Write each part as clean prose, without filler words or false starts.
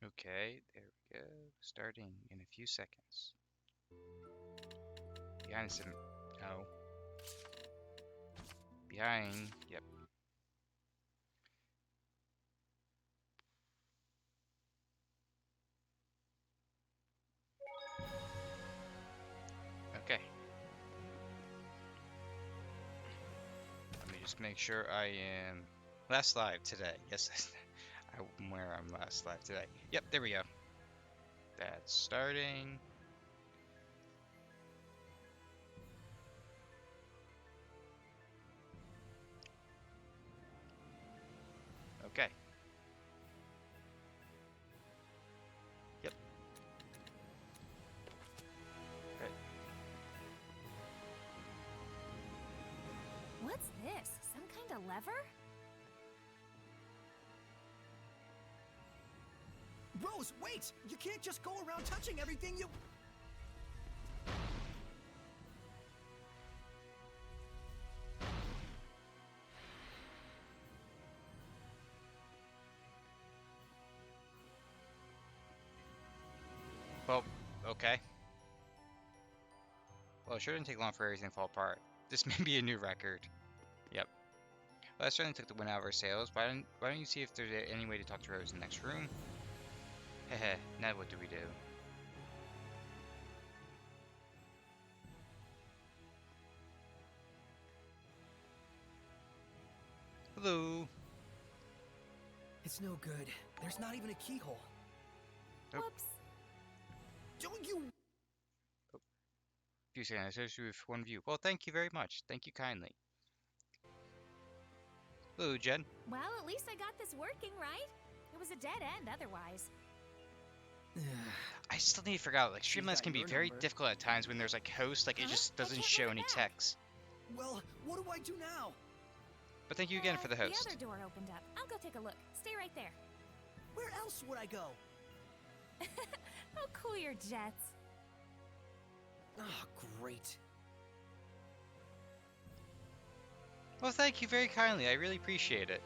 Okay, there we go. Starting in a few seconds. Behind some. No. Behind. Yep. Okay. Let me just make sure I am last live today. Yes, I'm where I'm last live today. Yep, there we go. That's starting. Okay. Yep. Good. What's this? Some kind of lever? Rose, wait! You can't just go around touching everything you... Well, okay. Well, it sure didn't take long for everything to fall apart. This may be a new record. Yep. Well, that certainly took the wind out of our sails. Why don't you see if there's any way to talk to Rose in the next room? Heh. Now what do we do? Hello. It's no good. There's not even a keyhole. Nope. Whoops. Don't you... Few seconds. Associated with one view. Well, thank you very much. Thank you kindly. Hello, Jen. Well, at least I got this working, right? It was a dead end otherwise. I still need to figure out, like, She's Streamlabs got can be your very number. difficult at times when there's, like, hosts. Like, it Huh? just I doesn't can't show move any it back. text. Well, what do I do now? But thank you again for the host. The other door opened up. I'll go take a look. Stay right there. Where else would I go? Oh, cool your jets. Ah, great. Well, thank you very kindly. I really appreciate it.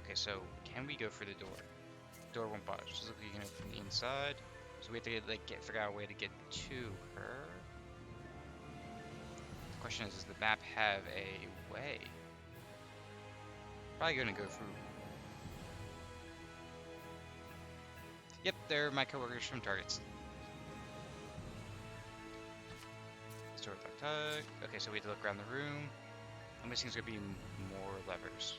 Okay, so can we go for the door? Door won't budge. Just look like you can open the inside. So we have to figure out a way to get to her. The question is, does the map have a way? Probably gonna go through. Yep, they're my coworkers from Targets. Store tug tug. Okay, so we have to look around the room. I'm guessing there's gonna be more levers.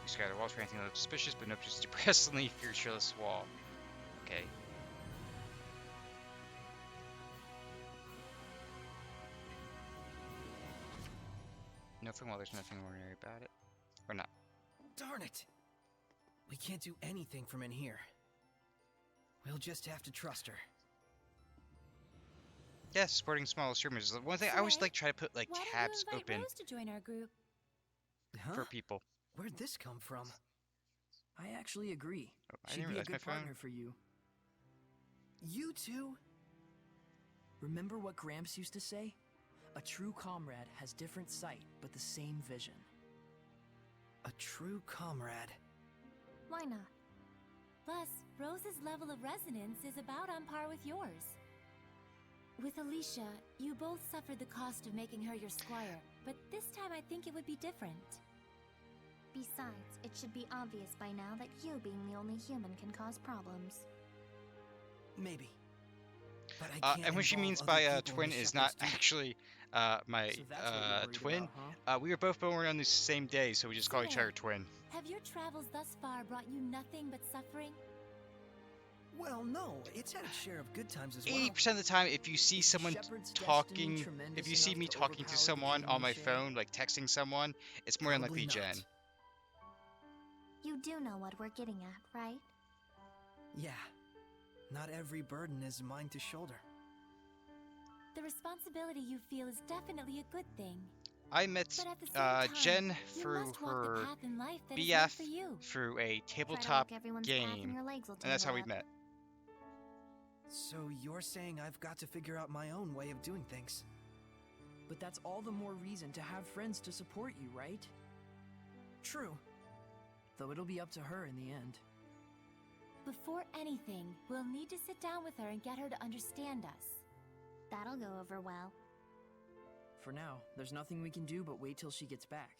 You scatter walls for anything that looks suspicious, but nope, just depressingly featureless wall. Okay. Nothing, well, there's nothing ordinary about it. Or not. Darn it. We can't do anything from in here. We'll just have to trust her. Yeah, supporting small streamers is the one thing I always Slay, try to put like Why don't tabs you invite open Rose to join our group? Huh? for people. Where'd this come from? I actually agree. Oh, I She'd didn't be a realize my good phone. partner for you. You two? Remember what Gramps used to say? A true comrade has different sight, but the same vision. A true comrade. Why not? Plus, Rose's level of resonance is about on par with yours. With Alicia, you both suffered the cost of making her your squire, but this time I think it would be different. Besides, it should be obvious by now that you being the only human can cause problems. Maybe. But I can't And what she involve means other by people in twin the is not shepherd's duty. actually my So that's what you're worried twin. about, huh? We were both born on the same day, so we just call each Slay, other twin. Have your travels thus far brought you nothing but suffering? Well, no, it's had its share of good times as well. 80% of the time, if you see Is the someone shepherd's destiny talking, tremendous if you see enough me to talking to overpower the someone dream on we my share? phone, like texting someone, it's more than Probably likely not. Jen. You do know what we're getting at, right? Yeah. Not every burden is mine to shoulder. The responsibility you feel is definitely a good thing. I met But at the same time, Jen you through must walk her the path in life that is meant BF for you. through a Try to tabletop walk everyone's path and game, your legs will and that's how tangle we up. met. So you're saying I've got to figure out my own way of doing things? But that's all the more reason to have friends to support you, right? True. Though it'll be up to her in the end. Before anything, we'll need to sit down with her and get her to understand us. That'll go over well. For now, there's nothing we can do but wait till she gets back.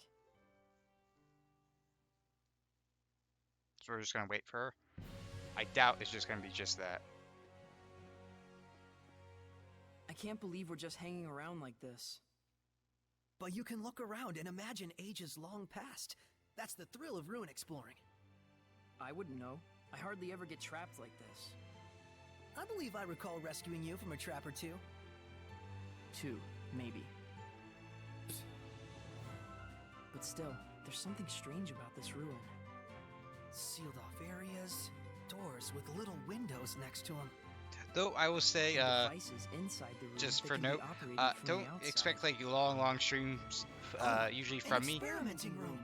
So we're just gonna wait for her? I doubt it's just gonna be just that. I can't believe we're just hanging around like this. But you can look around and imagine ages long past. That's the thrill of ruin exploring. I wouldn't know. I hardly ever get trapped like this. I believe I recall rescuing you from a trap or two. 2, maybe. But still, there's something strange about this ruin. Sealed off areas, doors with little windows next to them. Though I will say, Devices inside the room just that for can be note, operated from the don't outside. expect like long streams, usually An from me. experimenting room.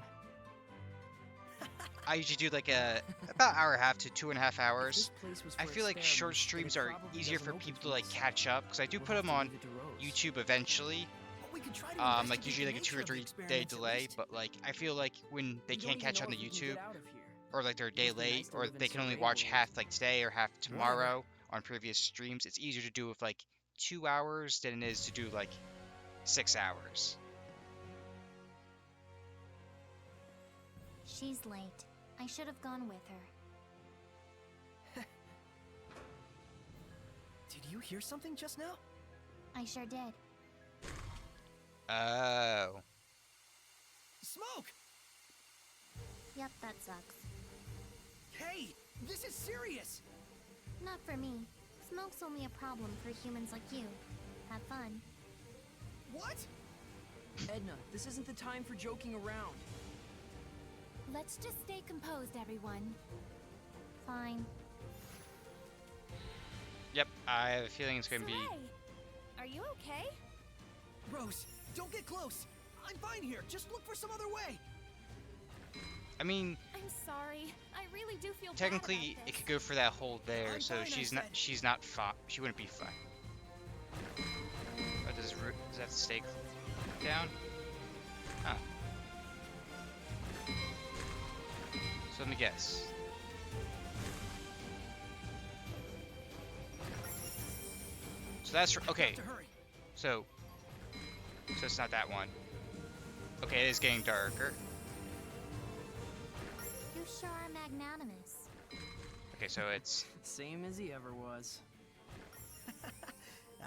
I usually do like about hour and a half to 2.5 If hours. this place was I for feel like short experiments, then streams it are probably easier doesn't for open people for to like us. catch up because I do We'll put have them to on leave it to Rose. YouTube eventually. But we could try to Like investigate usually the like a 2 or nature of the 3 day experiments at delay, least. but like I feel like when they We can't don't catch even on know the if we can get YouTube out of here. or like they're a day Must be late nice to or live in they can only survey watch world. half like today or half Whatever. tomorrow on previous streams, it's easier to do with like 2 hours than it is to do like 6 hours. She's late. I should have gone with her. Did you hear something just now? I sure did. Oh. Smoke! Yep, that sucks. Hey, this is serious! Not for me. Smoke's only a problem for humans like you. Have fun. What? Edna, this isn't the time for joking around. Let's just stay composed, everyone. Fine. Yep, I have a feeling it's gonna be. Soleil, are you okay? Rose, don't get close! I'm fine here, just look for some other way! I mean, I'm sorry. I really do feel technically bad it about could go for that hole there, I'm so fine, I she's said. not she wouldn't be fine. Oh, does that stake down? Huh. So let me guess. So that's okay. Have to hurry. So it's not that one. Okay, it is getting darker. You sure are magnanimous. Okay, so it's Same as he ever was.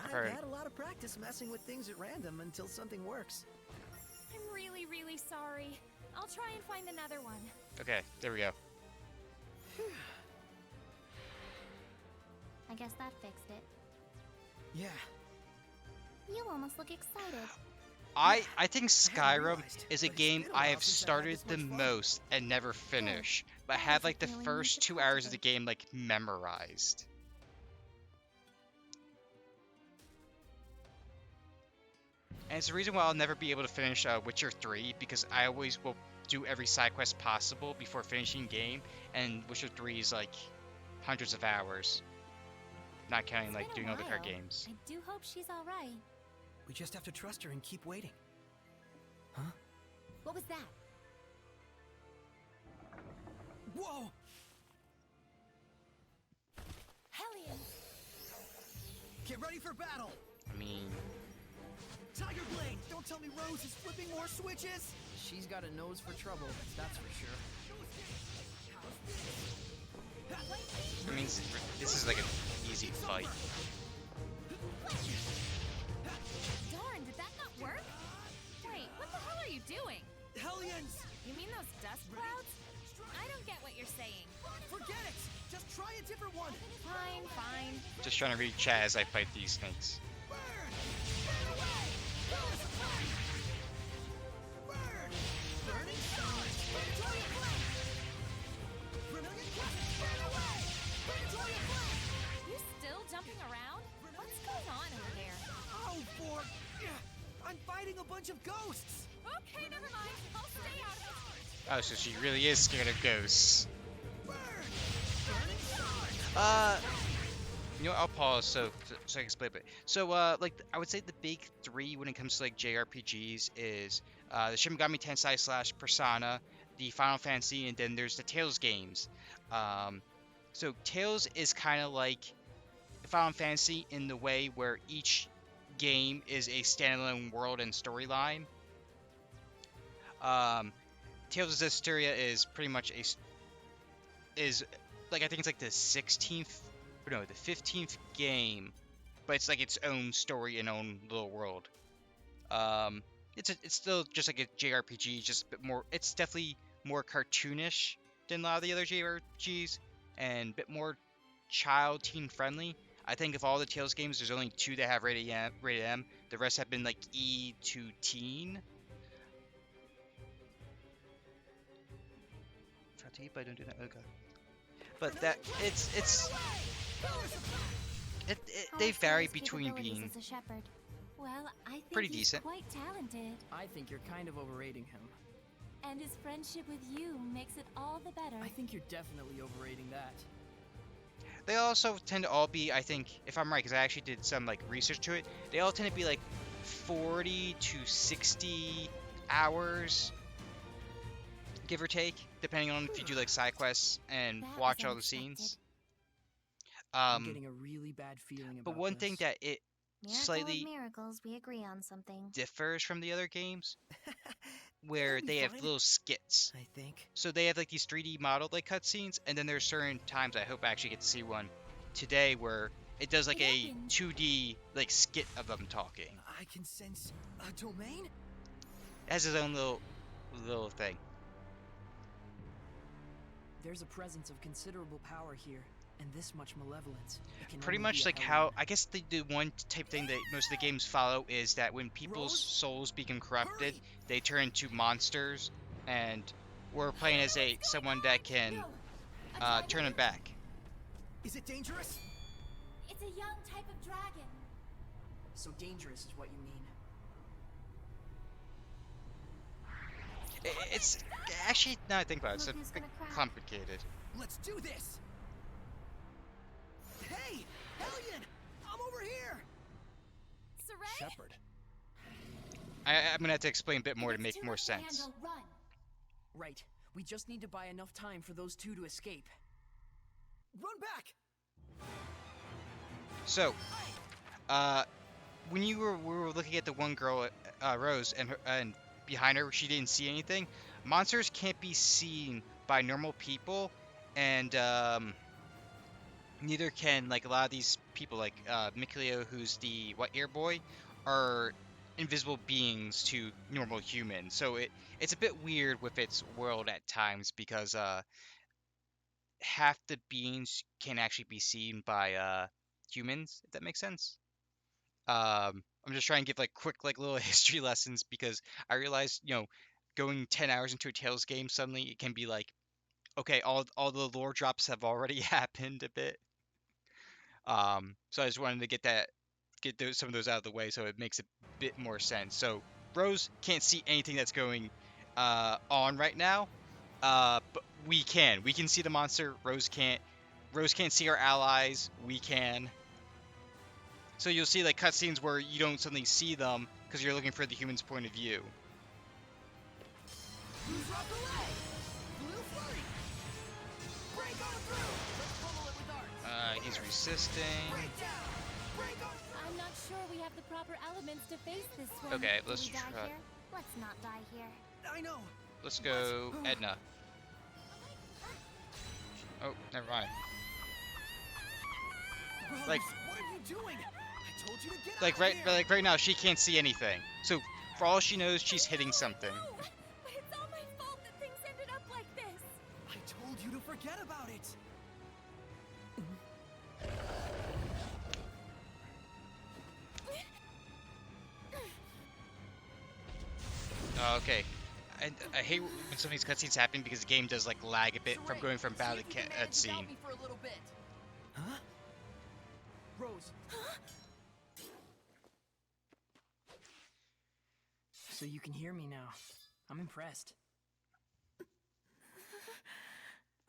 I've Heard. had a lot of practice messing with things at random until something works. I'm really, really sorry. I'll try and find another one. okay. There we go. I guess that fixed it. Yeah. You almost look excited. I think I hadn't Skyrim realized, is a but it's game been a I while have since I've had started this the much fun. most and never finish, but That have was a like the feeling you first should 2 hours of the cultivate. game like memorized. And it's the reason why I'll never be able to finish Witcher 3 because I always will do every side quest possible before finishing game, and Witcher 3 is like hundreds of hours, not counting It's like been a doing other card while. games. I do hope she's all right. We just have to trust her and keep waiting. What was that? Whoa! Hellion! Get ready for battle! I mean, Tiger Blade! Don't tell me Rose is flipping more switches! She's got a nose for trouble, that's for sure. I mean, this is like an easy fight. Darn, did that not work? Wait, what the hell are you doing? Hellions! You mean those dust clouds? I don't get what you're saying. Forget it! Just try a different one! Fine, fine. Just trying to read chat as I fight these snakes. Burn! Burn away! Burn! Burning Charge! Predatory Flame! Vermilion Quest! Burn away! Predatory Flame! You still jumping around? What's going on over there? Oh, for... I'm fighting a bunch of ghosts! Okay, never mind. I'll stay out of it. Oh, so she really is scared of ghosts. Burn! Burning Charge! You know, I'll pause so I can explain it. So, like, I would say the big three when it comes to like JRPGs is the Shin Megami Tensei / Persona, the Final Fantasy, and then there's the Tales games. Um, so Tales is kind of like Final Fantasy in the way where each game is a standalone world and storyline. Um, Tales of Zestiria is pretty much is like I think it's like the 16th, or no, the 15th game, but it's like its own story and own little world. Um, it's still just like a JRPG, just a bit more. It's definitely more cartoonish than a lot of the other JRPGs, and a bit more child teen friendly. I think of all the Tales games, there's only 2 that have rated M. Rated M. The rest have been like E to teen. But I don't do that. Okay. But that they How are vary Sora's between capabilities being as a shepherd? Well, I think pretty he's decent. quite talented. I think you're kind of overrating him. And his friendship with you makes it all the better. I think you're definitely overrating that. They also tend to all be, I think, if I'm right, because I actually did some like research to it. They all tend to be like 40 to 60 hours, give or take, depending on if you do like side quests and That watch was all the scenes. I'm getting a really bad feeling about But one thing this. that it Miracle slightly of miracles, we agree on something. differs from the other games, where be they have fine. little skits. I think. So they have like these 3D modeled like cutscenes, and then there's certain times I hope I actually get to see one today where it does like What a happened? 2D like skit of them talking. I can sense a domain? It has his own little thing. There's a presence of considerable power here, and this much malevolence. It can Pretty only much be a like Hellion. how I guess the one type thing that most of the games follow is that when people's Rose? souls become corrupted, Hurry! they turn into monsters, and we're playing as someone that can No, a dragon? turn them back. Is it dangerous? It's a young type of dragon. So dangerous is what you mean. It's actually, now I think about it, it's a Look who's bit gonna crack. complicated. Let's do this! Hey! Hellion! I'm over here! Saray? Shepherd. I'm gonna have to explain a bit more to It's make too more much to sense. handle. Run. Right. We just need to buy enough time for those two to escape. Run back! So, when we were looking at the one girl, Rose, and behind her, she didn't see anything. Monsters can't be seen by normal people, and neither can like a lot of these people, like Mikleo, who's the White Ear Boy, are invisible beings to normal humans. So it's a bit weird with its world at times because half the beings can actually be seen by humans, if that makes sense. I'm just trying to give like quick like little history lessons because I realized, going 10 hours into a Tales game, suddenly it can be like, okay, all the lore drops have already happened a bit. So I just wanted to get some of those out of the way so it makes a bit more sense. So Rose can't see anything that's going on right now. But we can see the monster. Rose can't. Rose can't see our allies. We can. So you'll see like cutscenes where you don't suddenly see them because you're looking for the human's point of view. Who's rock away? Blue flurry! Break on through! Let's pummel it with darts! He's resisting. Break down! Break on I'm not sure we have the proper elements to face this one. Okay, Do let's we die try. here? Let's not die here. I know! Let's go Edna. Oh, never mind. Rose, Like- what are you doing? I told you to get Like out right, of but here! like right now, she can't see anything. So for all she knows, she's hitting something. No, but it's all my fault that things ended up like this. I told you to forget about it! Okay. I hate when some of these cutscenes happen because the game does like lag a bit from going from battle to cutscene. me for a little bit. Huh? Rose. So you can hear me now. I'm impressed.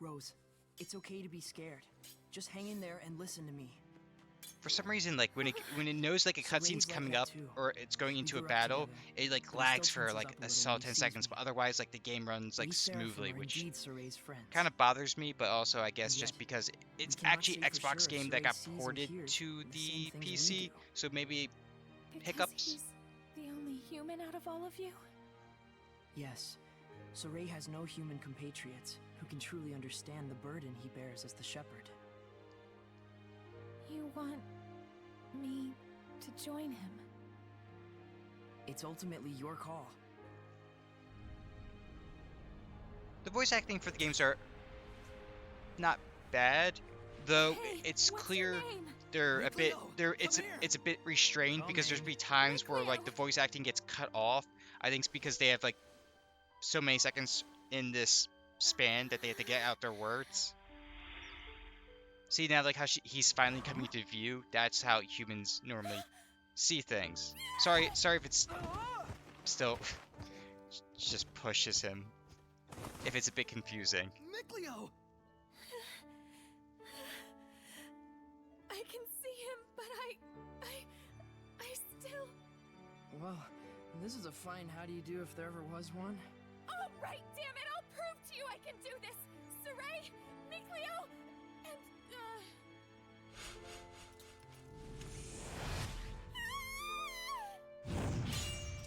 Rose, it's okay to be scared. Just hang in there and listen to me. For some reason, like when it knows like a So cutscene's Ray's like coming that up too. or it's going We into a grew up battle, together, it like but he still lags for tenses like up a a little solid when he 10 sees seconds, me. but otherwise like the game runs like We, Seraphim, smoothly, are which indeed Soray's friends. kind of bothers me, but also I guess And just yet, because we it's cannot actually say for Xbox sure if game that Soray got sees and ported hears to the the same things we PC, do. so maybe Because hiccups. he's the only human out of all of you? Yes, Soray has no human compatriots who can truly understand the burden he bears as the shepherd. You want me to join him? It's ultimately your call. The voice acting for the games are not bad, though Hey, it's what's clear your name? they're a bit Nikleo, it's come here. it's a bit restrained because there's be times where like the Nikleo. voice acting gets cut off. I think it's because they have like so many seconds in this span that they have to get out their words. See now like how he's finally coming to view. That's how humans normally see things. Sorry if it's still just pushes him. If it's a bit confusing. Nikleo! I can see him, but I still... Well, this is a fine how do you do if there ever was one. Oh, right, damn it! I'll prove to you I can do this! Saray, Nikleo, and,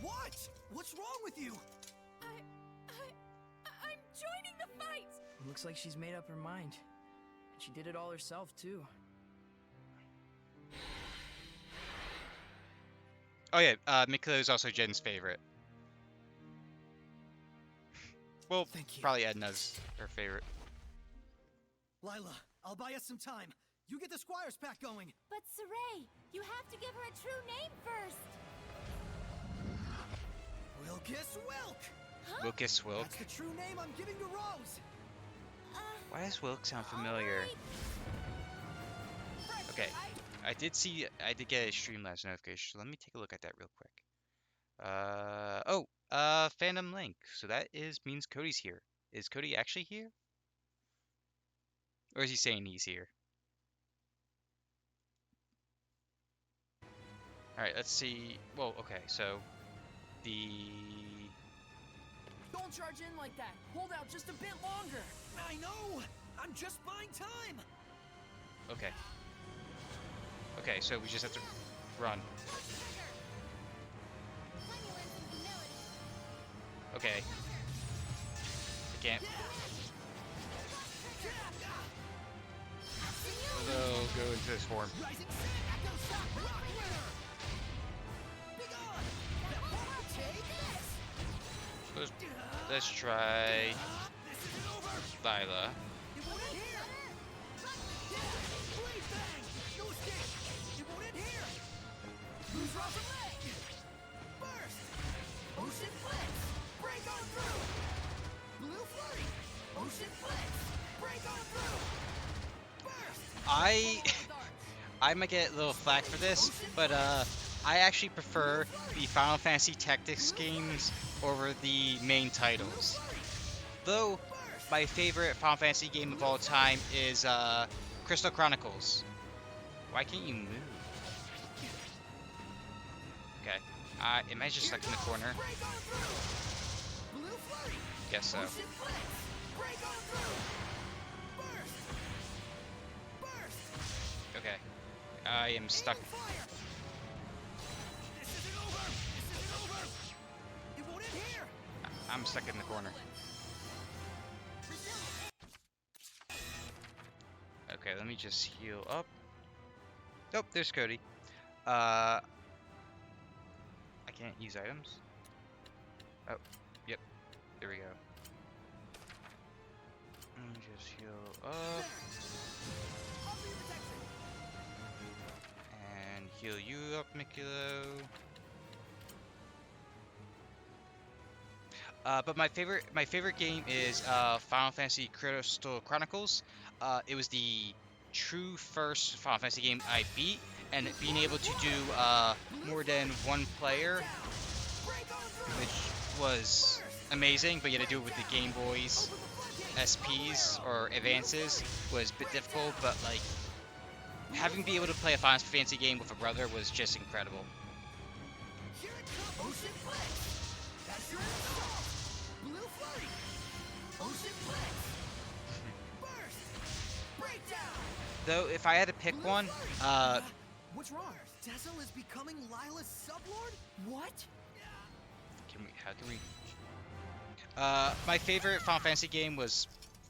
What? What's wrong with you? I'm joining the fight! Looks like she's made up her mind. And she did it all herself, too. Oh yeah, Miklo is also Jen's favorite. Well, Thank you. probably Edna's her favorite. Lila, I'll buy us some time. You get the Squire's pack going. But Saray, you have to give her a true name first! Wilkes Wilk! Wilkes Wilk. That's the true name I'm giving to Rose. Why does Wilk sound familiar? Okay, I did get a Streamlabs notification, so let me take a look at that real quick. Phantom Link. So that means Cody's here. Is Cody actually here? Or is he saying he's here? Alright, let's see. Well, okay, so the... Don't charge in like that. Hold out just a bit longer. I know! I'm just buying time! Okay. Okay, so we just have to run. Okay. I can't. No, go into this form. Rising Sun, Echo Shock, Rock Winner! Begone! That won't take this! Let's try This isn't over! Lila. It won't end here! Blade Bang! No escape! It won't end here! Lose Rock from leg! Burst! Ocean Flex! Break on through! Blue Flurry! Ocean Flex! Break on through! Burst! I might get a little flack for this, but I actually prefer the Final Fantasy Tactics games over the main titles. Though my favorite Final Fantasy game of all time is Crystal Chronicles. Why can't you move? Okay. Am I just stuck in the corner? Break on through! Blue Flurry! Guess so. Ocean Flex! Break on through! Burst! Burst! Okay. I am stuck. Aim fire! This isn't over! This isn't over! It won't end here! I'm stuck in the corner. Okay, let me just heal up. Nope, there's Cody. I can't use items. Oh, yep. There we go. Let me just heal up Offer your protection! and heal you up, Mikilo. But my favorite game is Final Fantasy Crystal Chronicles. It was the true first Final Fantasy game I beat, and being able to do more than one player, which was amazing. But you had to do it with the Game Boys SPs or Advances, was a bit difficult. But like having be able to play a Final Fantasy game with a brother was just incredible. Here it comes. Ocean Blitz. That's your assault. Blue Flurry. Ocean Blitz. Burst. Breakdown. Though, if I had to pick Blue one, Flurry. What's wrong? Cecil is becoming Lila's sublord? What? how can we? My favorite Final Fantasy game was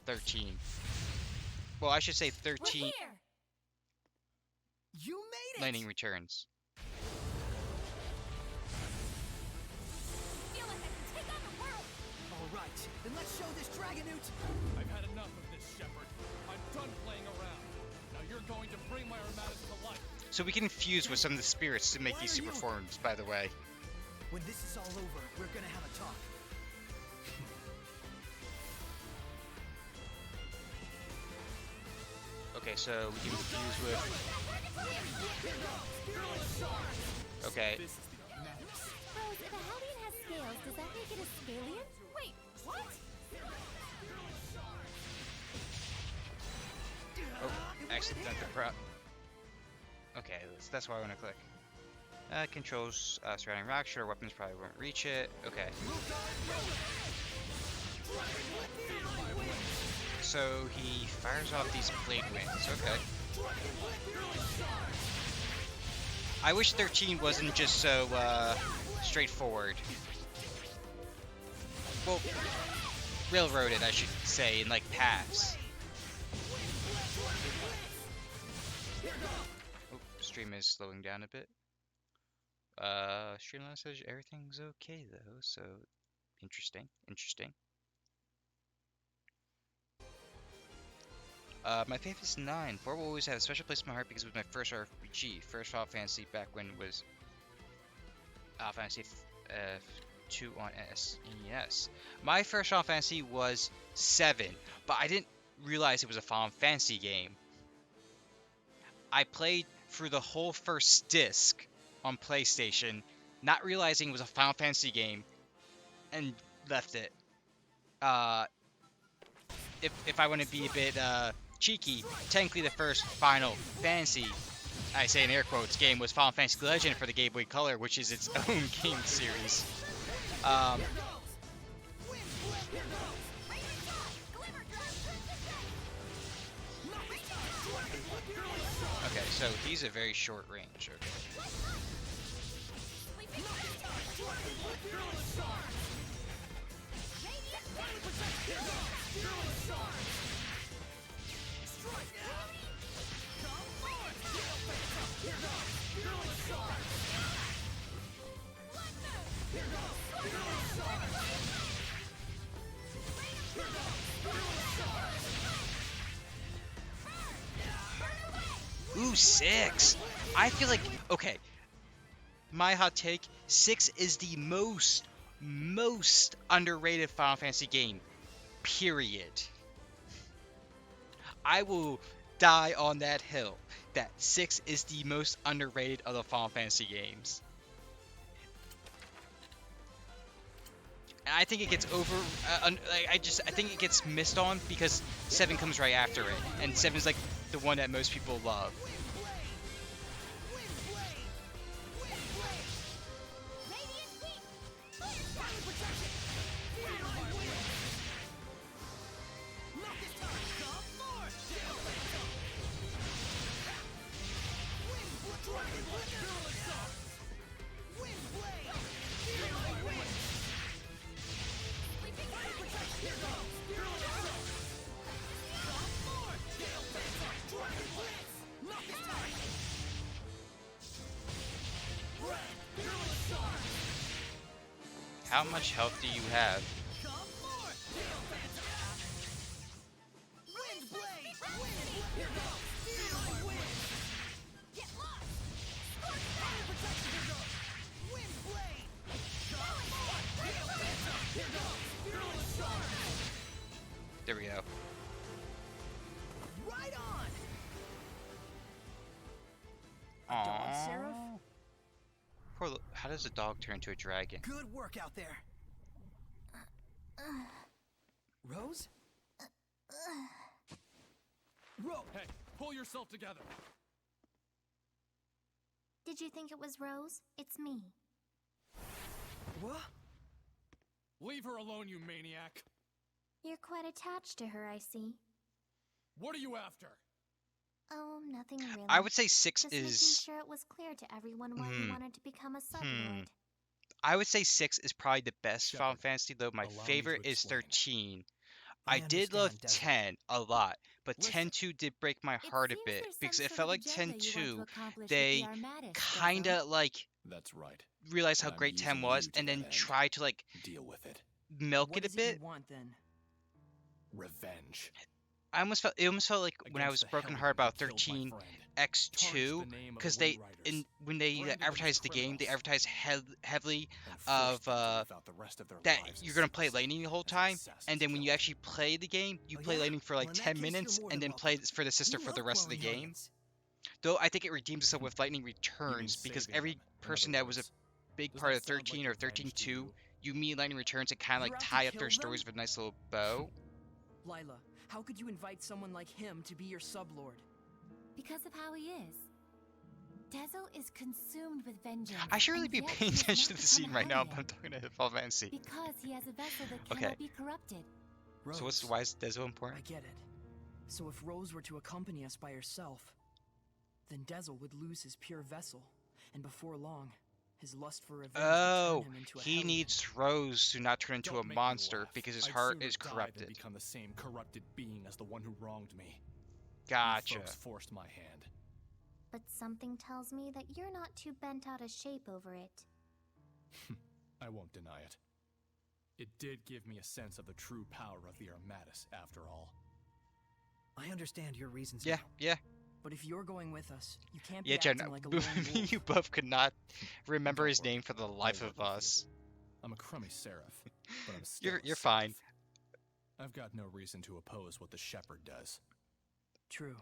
13. Well, I should say We're 13 here! You made it. Lightning Returns. Feel like I can take on the world! All right, then let's show this Dragonute. I've had enough of this, Shepard. I'm done playing around. Now you're going to bring my Armadas to life. So we can infuse with some of the spirits to make these super forms, by the way. When this is all over, we're gonna have a talk. Okay, so we can infuse with. Okay. This is the madness. Rose, if a Hellion has scales, does that make it a scalion? Wait, what? Oh, actually, not the prop. Okay, that's why I want to click. Controls surrounding rock. Sure, weapons probably won't reach it. Okay. So he fires off these blade wings. Okay. I wish 13 wasn't just so straightforward. Well, railroaded, I should say, in like paths. Oh, stream is slowing down a bit. Streamline says everything's okay though, so interesting. My favorite is 9. 4 will always have a special place in my heart because it was my first RPG, first Final Fantasy back when it was Final Fantasy 2 on SNES. My first Final Fantasy was 7, but I didn't realize it was a Final Fantasy game. I played through the whole first disc on PlayStation, not realizing it was a Final Fantasy game, and left it. If I want to be a bit cheeky, technically the first Final Fantasy, I say in air quotes, game was Final Fantasy Legend for the Game Boy Color, which is its own game series. Okay, so he's a very short range. Okay. Ooh, 6! I feel like, okay, my hot take, 6 is the most underrated Final Fantasy game, period. I will die on that hill that 6 is the most underrated of the Final Fantasy games. And I think it gets I think it gets missed on because 7 comes right after it, and 7 is like the one that most people love. How much health do you have? There we go. Right on. Aww. Seraph? Poor how does a dog turn into a dragon? Good work out there. Rose? Hey, pull yourself together. Did you think it was Rose? It's me. What? Leave her alone, you maniac! You're quite attached to her, I see. What are you after? Oh, nothing really. I would say 6 Just making is. sure it was clear to everyone why you wanted to become a sublord. I would say 6 is probably the best Final Shepard, Fantasy, though my allow me to favorite is explain. 13. I I did love understand, 10 a lot, but Listen. 10-2 did break my It heart a seems bit there's some because it sort felt of like agenda you want to 10-2 accomplish with they the Armatis, kinda like That's right. realized how And I'm great 10 using was you to and then that end. tried to like Deal with it. milk What it a is it you bit. want then? Revenge. I almost felt like when I Against was the broken hellion heart who about killed my 13 friend. X2 Tarnished the name of because the they Windriders. when they Branded them as advertised the game, they criminals. advertised heavily And of forced them to live out the rest of their that lives you're as- gonna play laning the whole as time, assassins and then when you killers. actually play the game, you Oh, play yeah? laning for like Well, in that 10 case, you're minutes more and than then play welcome. for the sister We for the love rest of the quarreling game. hellions. Though I think it redeems itself with Lightning You mean Returns because saving every them, in person other that was a words. big Does part that of sound like 13 or revenge to 13-2, you? you meet Lightning Returns and kind of You're like out to tie up kill their stories them? with a nice little bow. Lila, how could you invite someone like him to be your sublord? Because of how he is. Dezo is consumed with vengeance. I should really and be yet paying he has attention not to the scene become right a now, but I'm hellion. talking to Final Fantasy. Because he has a vessel that Okay. cannot be corrupted. So Rose, why is Dezo I important? get it. So if Rose were to accompany us by herself, then Dezel would lose his pure vessel, and before long, his lust for revenge Oh, would turn him into a he hellion. needs Rose to not turn into Don't a make me monster laugh. because his I'd heart sooner is die than corrupted. become the same corrupted being as the one who wronged me. Gotcha. You folks forced my hand. But something tells me that you're not too bent out of shape over it. I won't deny it. It did give me a sense of the true power of the Armatis, after all. I understand your reasons Yeah, now, yeah. but if you're going with us, you can't be Yeah, Jen, acting like a lone wolf. you both could not remember Don't his worry. name for the I'll life work of with you. us. I'm a crummy seraph, but I'm still You're a fine. seraph. I've got no reason to oppose what the Shepherd does. True.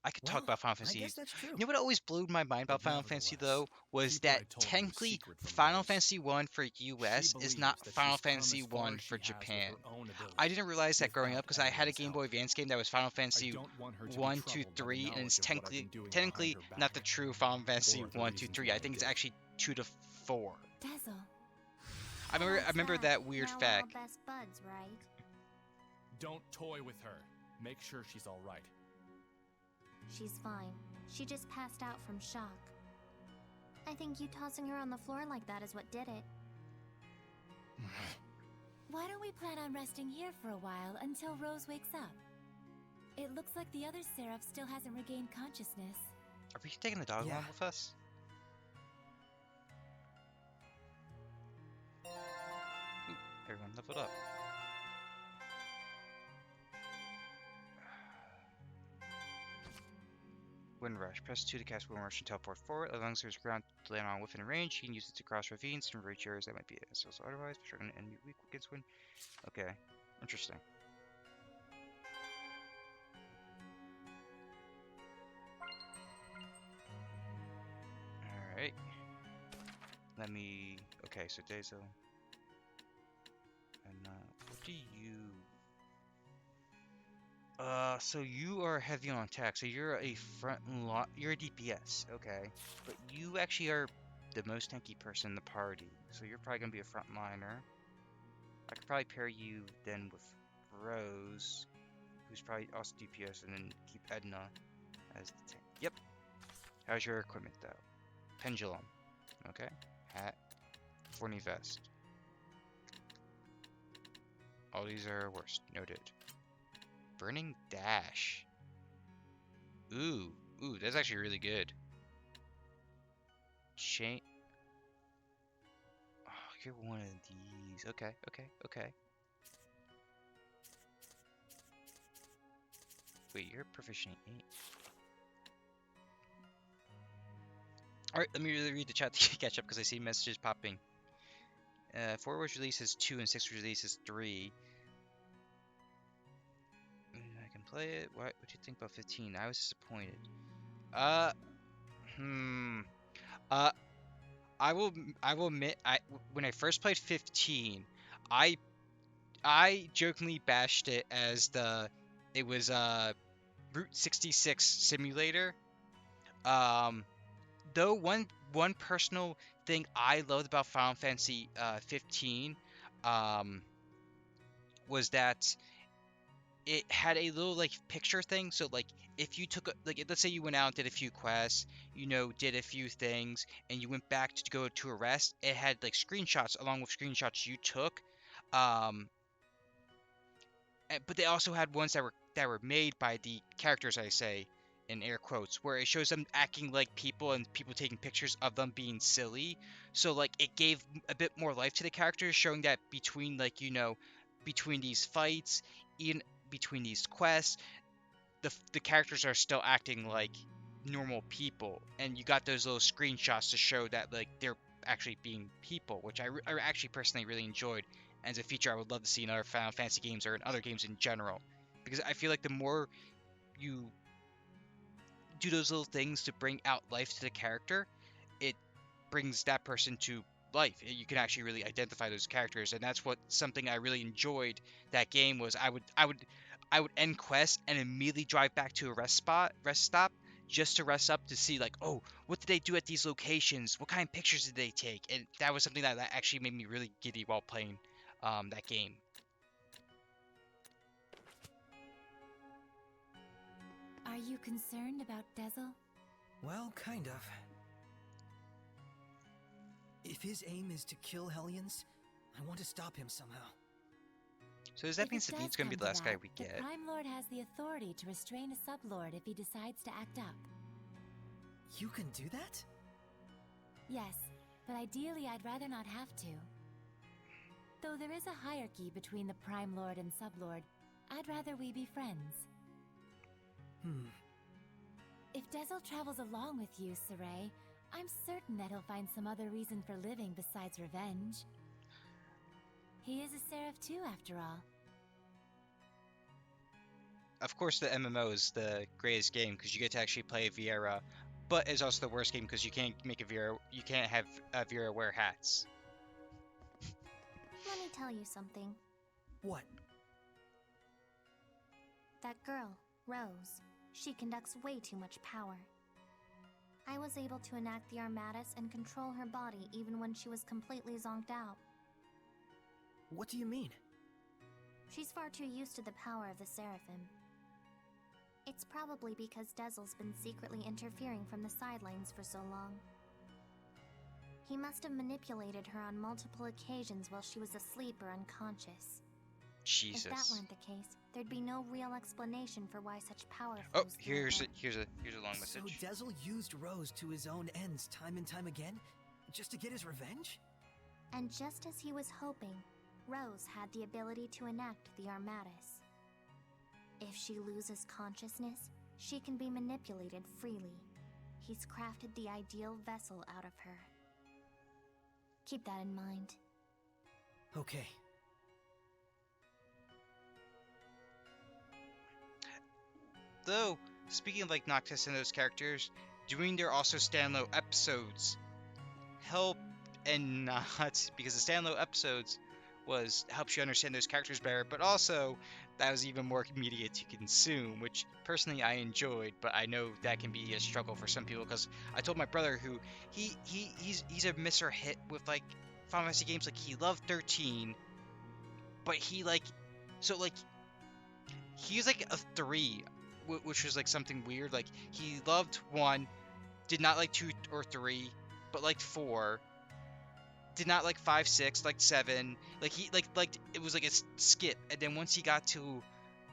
I could Well, talk about Final I Fantasy. guess that's true. You know what always blew my mind about But Final Fantasy nevertheless, though was keep what I that told you technically secret from Final Rose. Fantasy 1 for She US is believes not that Final she's come Fantasy as far 1 as for she has with Japan. her own ability, I didn't realize that growing without up because I had a anyone's Game Boy help. Advance game that was Final I Fantasy don't want her to be 1, 2, troubled by the 3, and knowledge it's of what I've been doing technically behind her not the back, true Final Fantasy or the 1, 2, reasons 3. why I I think it's did it. actually 2 to 4. Dezo. I remember that weird now fact. We're all best buds, right? Don't toy with her. Make sure she's all right. She's fine. She just passed out from shock. I think you tossing her on the floor like that is what did it. Why don't we plan on resting here for a while until Rose wakes up? It looks like the other Seraph still hasn't regained consciousness. Are we taking the dog Yeah. along with us? Ooh, everyone leveled up. Wind Rush. Press 2 to cast Wind Rush and teleport forward. As long as there's ground to land on within range, you can use it to cross ravines and reach areas that might be accessible otherwise. But you're and weak against wind. Okay, interesting. Alright. Let me... Okay, so Dezo. And, what do you... so you are heavy on attack, so you're a you're a DPS, okay. But you actually are the most tanky person in the party, so you're probably gonna be a frontliner. I could probably pair you then with Rose, who's probably also DPS, and then keep Edna as the tank. Yep. How's your equipment though? Pendulum. Okay. Hat. Thorny vest. All these are worst. Noted. Burning dash. Ooh. Ooh, that's actually really good. Chain. Oh, you're one of these. Okay, okay. Wait, you're proficient in 8. Alright, let me really read the chat to catch up because I see messages popping. 4 was released as 2 and 6 was released as 3. I can play it. What do you think about 15? I was disappointed. I will admit, when I first played 15, I jokingly bashed it as it was Route 66 simulator. Though one personal thing I loved about Final Fantasy 15 was that it had a little like picture thing. So like if you took like let's say you went out and did a few quests, did a few things, and you went back to go to a rest, it had like screenshots along with screenshots you took. Um, but they also had ones that were made by the characters, I say in air quotes, where it shows them acting like people and people taking pictures of them being silly. So like it gave a bit more life to the characters, showing that between like between these fights, in between these quests, the characters are still acting like normal people, and you got those little screenshots to show that like they're actually being people, which I actually personally really enjoyed. And as a feature I would love to see in other Final Fantasy games or in other games in general, because I feel like the more you do those little things to bring out life to the character, it brings that person to life. You can actually really identify those characters, and that's what something I really enjoyed that game was. I would end quests and immediately drive back to a rest stop, just to rest up to see like, oh, what did they do at these locations? What kind of pictures did they take? And that was something that actually made me really giddy while playing that game. Are you concerned about Dezel? Well, kind of. If his aim is to kill Hellions, I want to stop him somehow. So does that If mean it Sabine's does gonna be come the to last guy that, we the get? Prime Lord has the authority to restrain a sublord if he decides to act up. You can do that? Yes, but ideally I'd rather not have to. Though there is a hierarchy between the Prime Lord and Sublord, I'd rather we be friends. If Dezel travels along with you, Saray, I'm certain that he'll find some other reason for living besides revenge. He is a Seraph too, after all. Of course, the MMO is the greatest game because you get to actually play Viera, but it's also the worst game because you can't have Viera wear hats. Let me tell you something. What? That girl, Rose, she conducts way too much power. I was able to enact the Armatus and control her body even when she was completely zonked out. What do you mean? She's far too used to the power of the Seraphim. It's probably because Dezel's been secretly interfering from the sidelines for so long. He must have manipulated her on multiple occasions while she was asleep or unconscious. Jesus. If that weren't the case, there'd be no real explanation for why such power Oh, flows through here's her. a long message. So Dezel used Rose to his own ends time and time again? Just to get his revenge? And just as he was hoping, Rose had the ability to enact the Armatus. If she loses consciousness, she can be manipulated freely. He's crafted the ideal vessel out of her. Keep that in mind. Okay. Though, speaking of like Noctis and those characters, doing their also standalone episodes help and not, because the standalone episodes helps you understand those characters better, but also that was even more immediate to consume, which personally I enjoyed, but I know that can be a struggle for some people, because I told my brother who he's a misser hit with like Final Fantasy games, like he loved 13, but he like he's like a 3, which was like something weird. Like he loved 1, did not like 2 or 3, but liked 4. Did not like 5, 6, like 7. Like he like it was like a skip. And then once he got to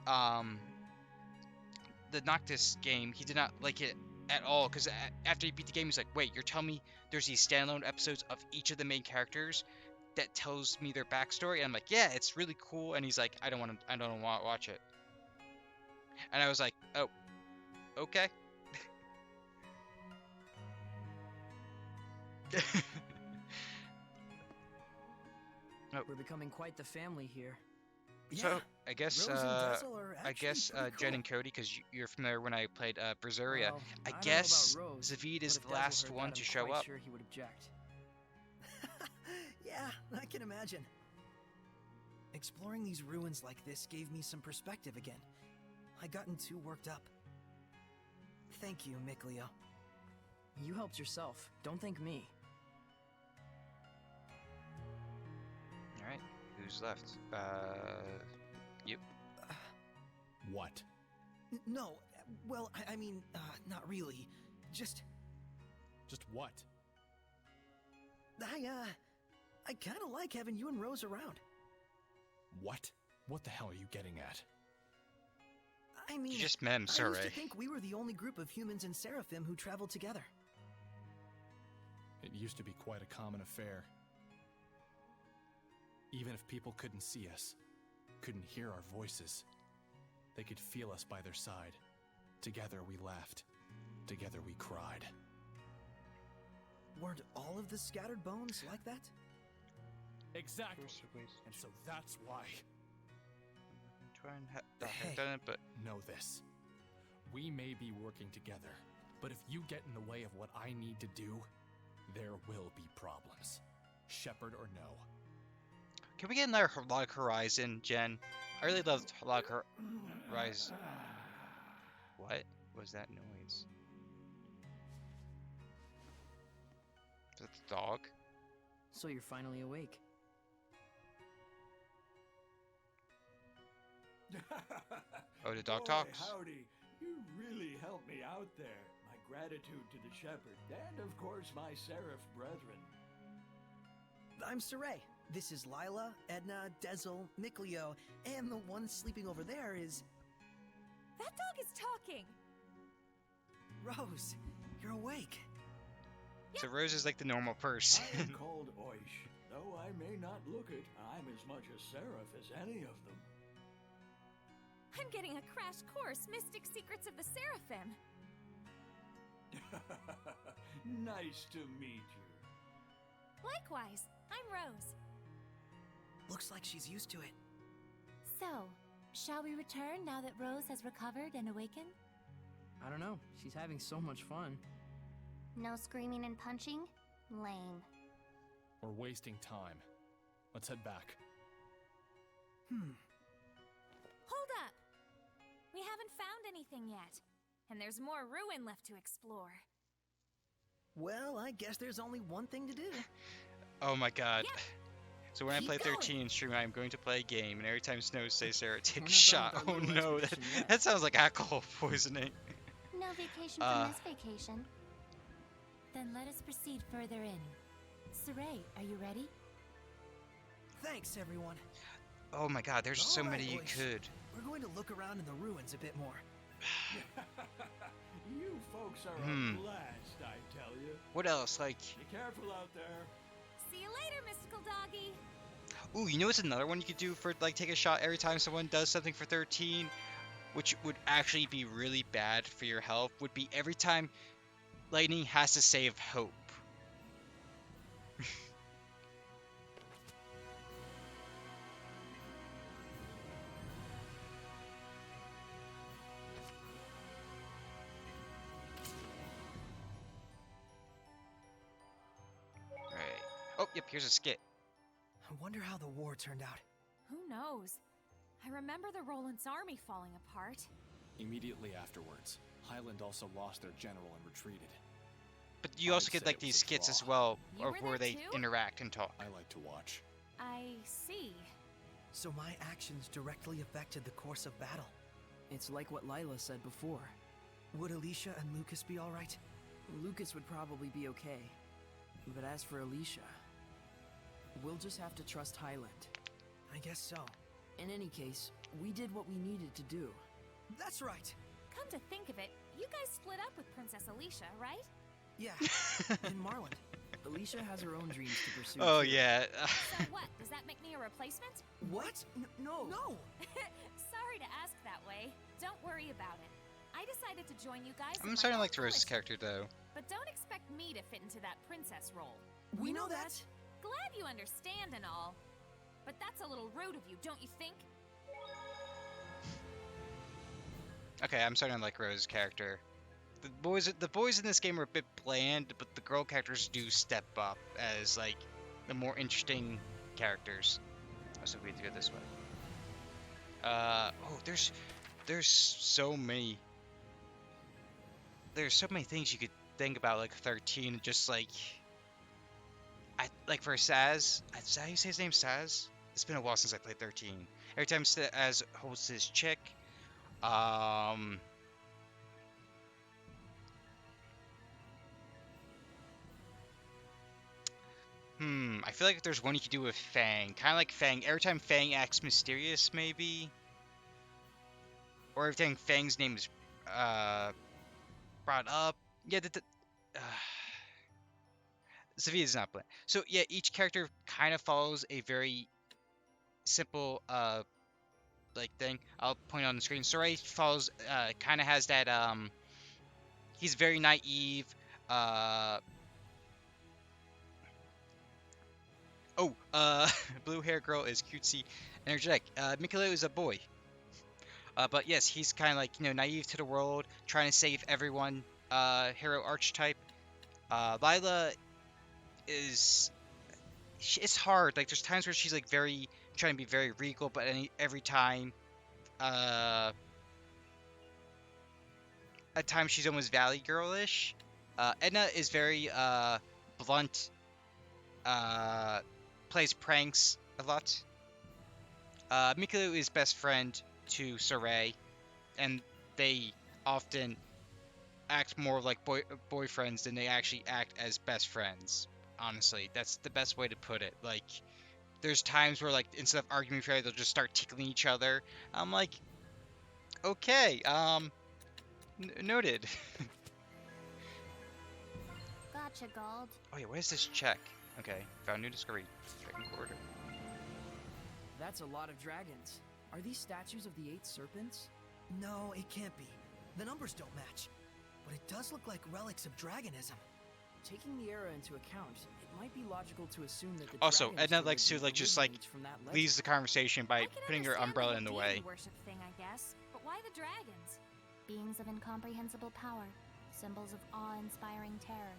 the Noctis game, he did not like it at all, because after he beat the game, he's like, wait, you're telling me there's these standalone episodes of each of the main characters that tells me their backstory? And I'm like, yeah, it's really cool. And he's like, I don't want to watch it. And I was like, oh, okay. We're becoming quite the family here. So I guess Rose and Dezel are actually pretty Jen cool. and Cody, because you're familiar when I played Berseria. Well, I don't know guess about Rose, Zavid but is if the Dezel last heard one that, to I'm show quite up. sure he would object. Yeah, I can imagine. Exploring these ruins like this gave me some perspective again. I'd gotten too worked up. Thank you, Mikleo. You helped yourself. Don't thank me. Alright, who's left? Yep. What? No, well, I mean, not really. Just, Just what? I kind of like having you and Rose around. What? What the hell are you getting at? I mean, You just met him, I used Sergey. to think we were the only group of humans in Seraphim who traveled together. It used to be quite a common affair. Even if people couldn't see us, couldn't hear our voices, they could feel us by their side. Together we laughed. Together we cried. Weren't all of the scattered bones like that? Exactly. And so that's why. Try and have Hey. done it, but Know this. We may be working together, but if you get in the way of what I need to do, there will be problems. Shepherd or no. can we get another Log Horizon, Jen? I really loved Log Horizon. What was that noise? Is that the dog? So you're finally awake. Oh, the dog Boy, talks? Howdy, you really helped me out there. My gratitude to the shepherd, and of course my seraph brethren. I'm Sergey. This is Lila, Edna, Dezel, Mikleo, and the one sleeping over there is That dog is talking! Rose. You're awake. So Rose is like the normal person. I am called Oish. Though I may not look it, I'm as much a seraph as any of them. I'm getting a crash course, Mystic Secrets of the Seraphim. Nice to meet you. Likewise, I'm Rose. Looks like she's used to it. So, shall we return now that Rose has recovered and awakened? I don't know. She's having so much fun. No screaming and punching? Lame. We're wasting time. Let's head back. Hold up! We haven't found anything yet, and there's more ruin left to explore. Well, I guess there's only one thing to do. Oh my god. Yeah. So when I Keep play going. 13 stream, I'm going to play a game, and every time Snow says Sarah, take We're a not shot. done Oh with our little no, that, expedition yet. that sounds like alcohol poisoning. No vacation from this vacation. Then let us proceed further in. Saray, are you ready? Thanks, everyone. Oh my god, there's so All right, many you boys. could. We're going to look around in the ruins a bit more. You folks are Hmm. a blast, I tell you. What else? Like, Be careful out there. See you later, mystical doggy! ooh, you know what's another one you could do for, like, take a shot every time someone does something for 13? Which would actually be really bad for your health, would be every time Lightning has to save Hope. Right. Oh, yep, here's a skit. I wonder how the war turned out. Who knows? I remember the Roland's army falling apart. Immediately afterwards, Highland also lost their general and retreated. But you also I'd get say like it was these a skits as draw. well, You or were where there they too? interact and talk. I like to watch. I see. So my actions directly affected the course of battle. It's like what Lila said before. Would Alicia and Lucas be alright? Lucas would probably be okay. But as for Alicia, we'll just have to trust Highland. I guess so. In any case, we did what we needed to do. That's right. Come to think of it, you guys split up with Princess Alicia, right? Yeah. In Marland. Alicia has her own dreams to pursue. Oh too. yeah. So what? Does that make me a replacement? What? No. No. Sorry to ask that way. Don't worry about it. I decided to join you guys. in I'm my starting to own like Rose's volition. character though. But don't expect me to fit into that princess role. We know that. Glad you understand and all. But that's a little rude of you, don't you think? Okay, I'm starting to like Rose's character. The boys in this game are a bit bland, but the girl characters do step up as like the more interesting characters. Oh, so we have to go this way. Oh, there's so many. There's so many things you could think about like 13, just like like for Saz, is that how you say his name, Saz? It's been a while since I played 13. Every time Saz holds his chick, um, I feel like if there's one you could do with Fang, kind of like Fang. Every time Fang acts mysterious, maybe, or every time Fang's name is brought up. Yeah, Sophia's not playing. So yeah, each character kind of follows a very simple like thing. I'll point on the screen. Sorey follows kind of has that he's very naive. Uh Blue hair girl is cutesy, energetic. Mikelo is a boy. But yes, he's kind of like, naive to the world, trying to save everyone. Hero archetype. Lila is it's hard. Like there's times where she's like very trying to be very regal, but every time, at times she's almost Valley girlish. Edna is very blunt. Plays pranks a lot. Mikelu is best friend to Sorey, and they often act more like boyfriends than they actually act as best friends. Honestly, that's the best way to put it. Like, there's times where, like, instead of arguing with each other, they'll just start tickling each other. I'm like, okay, noted. Gotcha, Gald. Oh yeah, what is this check? Okay, found new discovery. Dragon corridor. That's a lot of dragons. Are these statues of the 8 serpents? No, it can't be. The numbers don't match. But it does look like relics of dragonism. Taking the era into account, it might be logical to assume that the Also, dragon Edna story likes to like just like originates from that legend. leaves the conversation by I can putting her understand umbrella the in the whole way. deity worship thing, I guess. But why the dragons? Beings of incomprehensible power, symbols of awe-inspiring terror.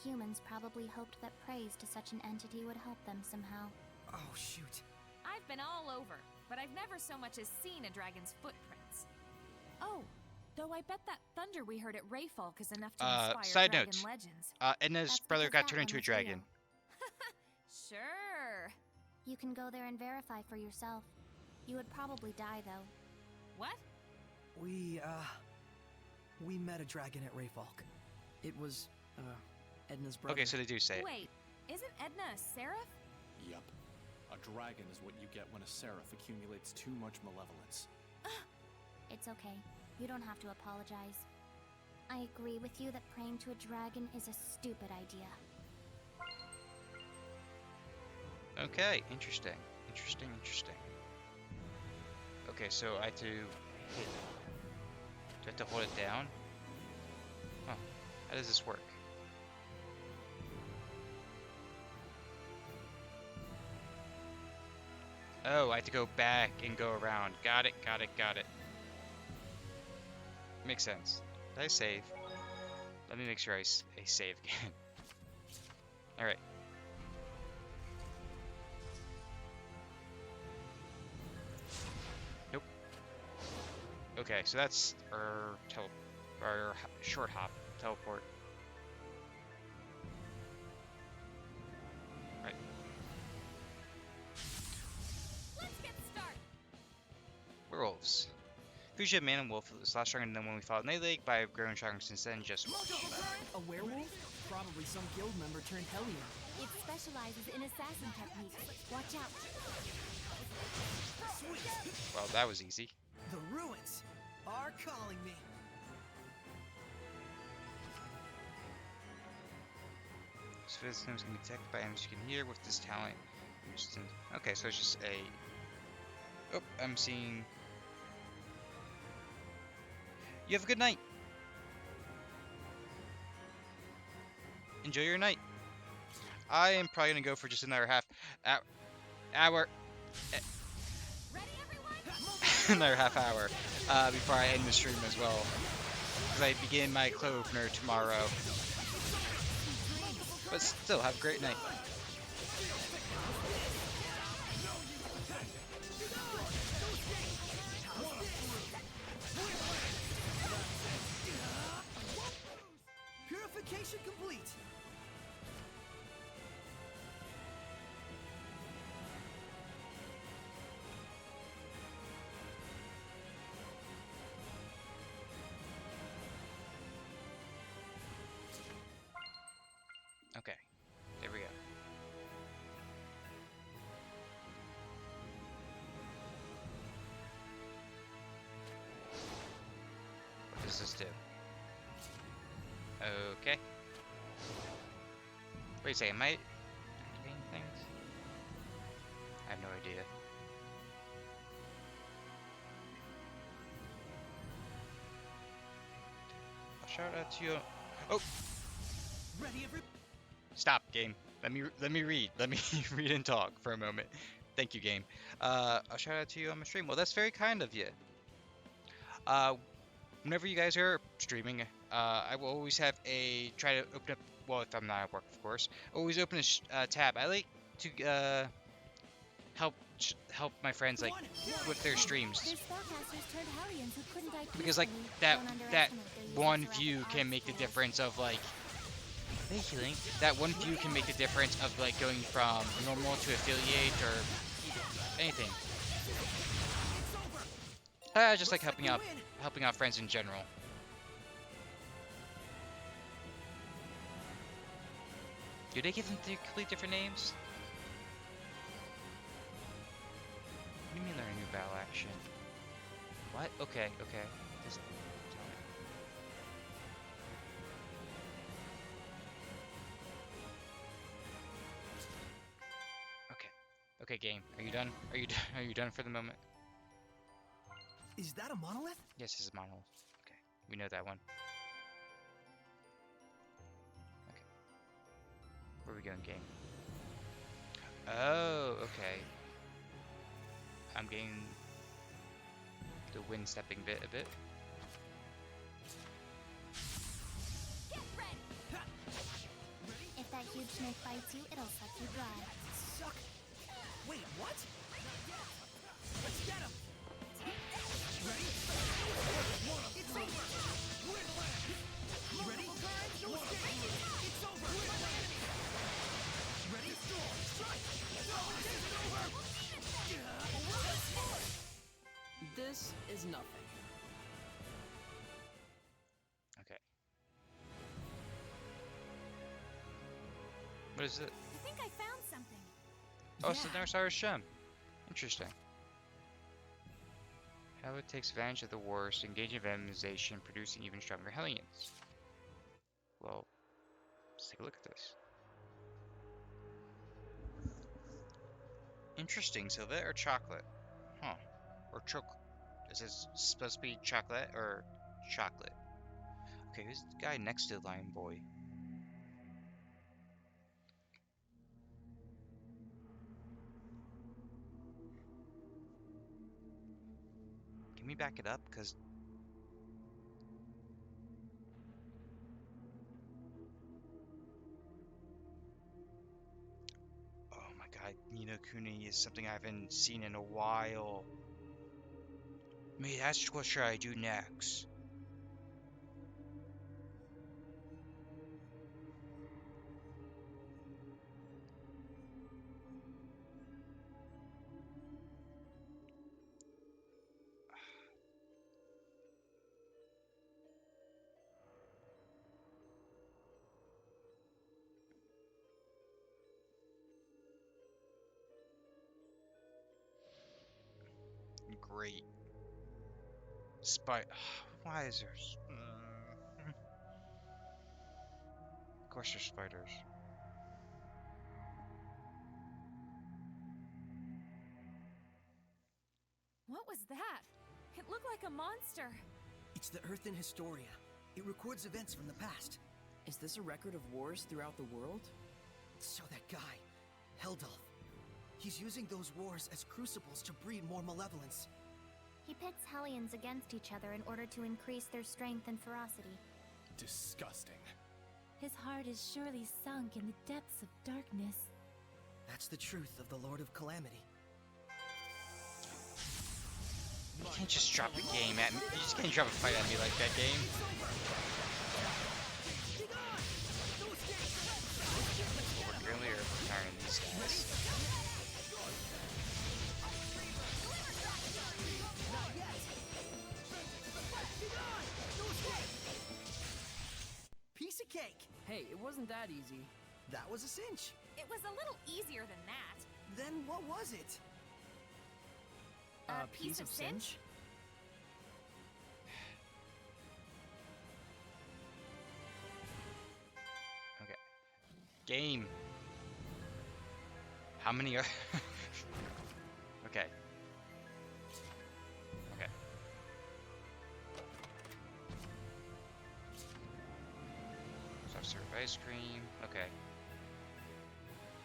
Humans probably hoped that praise to such an entity would help them somehow. Oh, shoot. I've been all over, but I've never so much as seen a dragon's footprints. Oh, though I bet that thunder we heard at Rayfalk is enough to inspire Side dragon note. legends. Edna's That's brother because got that turned into one a was dragon. real. Sure. You can go there and verify for yourself. You would probably die, though. What? We met a dragon at Rayfalk. It was, Edna's brother. Okay, so they do say it. Wait, isn't Edna a seraph? Yup. A dragon is what you get when a seraph accumulates too much malevolence. It's okay. You don't have to apologize. I agree with you that praying to a dragon is a stupid idea. Okay, interesting. Interesting. Okay, so I have to hit. Do I have to hold it down? Huh. How does this work? Oh, I have to go back and go around. Got it. Makes sense. Did I save? Let me make sure I save again. Alright. Nope. Okay, so that's our short hop teleport. Right. Let's get started. Werewolves. Fuchsia, man and wolf is a lot stronger than when we fought Night Lake, but I've grown stronger since then. Just A werewolf? Probably some guild member turned Hellion. It specializes in assassin techniques. Watch out. well, that was easy. The ruins are calling me. So this name is going to be detected by enemies you can hear with this talent. Okay, so it's just a. Oh, I'm seeing. You have a good night. Enjoy your night. I am probably gonna go for just another hour. Ready, everyone? Another half hour before I end the stream as well, because I begin my Clove opener tomorrow. But still, have a great night. Mission complete. Okay, there we go. What does this do? Okay. Wait a second, am I activating things? I have no idea. I'll shout out to you. Oh! Ready, every. Stop, game. Let me read. Let me read and talk for a moment. Thank you, game. I'll shout out to you on my stream. Well, that's very kind of you. Whenever you guys are streaming, I will always have try to open up. Well, if I'm not at work, of course, always open a tab. I like to help my friends like with their streams Their spellcasters turned Hellions who couldn't die because like peacefully. that Don't that underestimate their one use of view direct can arts make the skills. difference of like. Hey, healing. That one view can make the difference of like going from normal to affiliate or anything. Just like helping out friends in general. Do they give them complete different names? What do you mean learn a new battle action? What? Okay, okay. Just tell me. Okay. Okay, game. Are you done? Are you done for the moment? Is that a monolith? Yes, this is monolith. Okay. We know that one. Okay. Where are we going, game? Oh, okay. I'm getting the wind stepping bit a bit. If that huge snake bites you, it'll suck you dry. Suck. Wait, what? Let's get him. Ready? It's over. Ready? No escape. It's over. Ready? Strike. No, this isn't over. This is nothing. Okay. What is it? I think I found something. Oh, it's the Narsaurus gem. Interesting. How it takes advantage of the wars to engage in venomization, producing even stronger Hellions. Well, let's take a look at this. Interesting. So that or chocolate? Huh. Or is this supposed to be chocolate or chocolate? Okay, who's the guy next to the lion boy? Can we back it up? Because oh my god, Ni no Kuni is something I haven't seen in a while. May that's what should I do next? Great. Why is there? Of course there's spiders. What was that? It looked like a monster. It's the Earthen Historia. It records events from the past. Is this a record of wars throughout the world? So that guy, Heldulf, he's using those wars as crucibles to breed more malevolence. He pits Hellions against each other in order to increase their strength and ferocity. Disgusting. His heart is surely sunk in the depths of darkness. That's the truth of the Lord of Calamity. You can't just drop a game at me. You just can't drop a fight at me like that, game. Hey, it wasn't that easy. That was a cinch. It was a little easier than that. Then what was it? A piece of cinch? Okay. Game. How many are... Okay. Okay. Soft serve ice cream. Okay.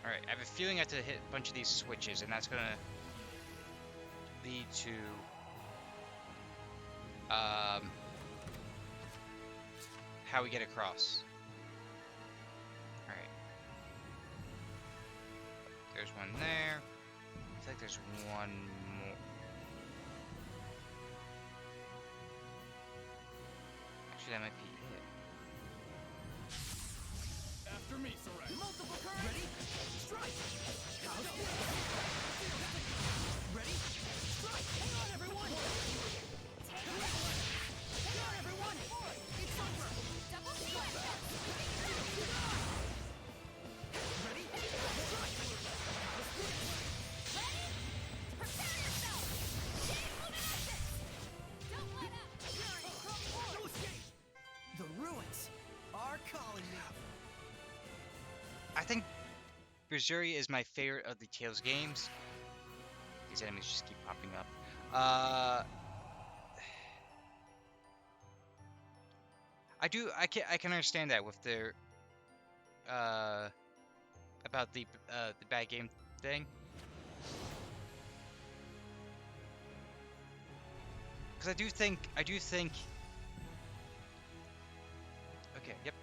Alright, I have a feeling I have to hit a bunch of these switches, and that's gonna lead to how we get across. Alright. There's one there. I feel like there's one more. Actually, that might be it. After me, Sergey. Multiple currents. Ready? Strike. Go. Ready? Strike. Hang on, everyone. Hang on, everyone. It's over. Double splash! Ready? Strike. Ready? Prepare yourself! Chain luminescence! Don't let up! No escape. The ruins are calling me. I think Berseria is my favorite of the Tales games. These enemies just keep popping up. I can understand that with their about the bad game thing. Because I do think okay, yep.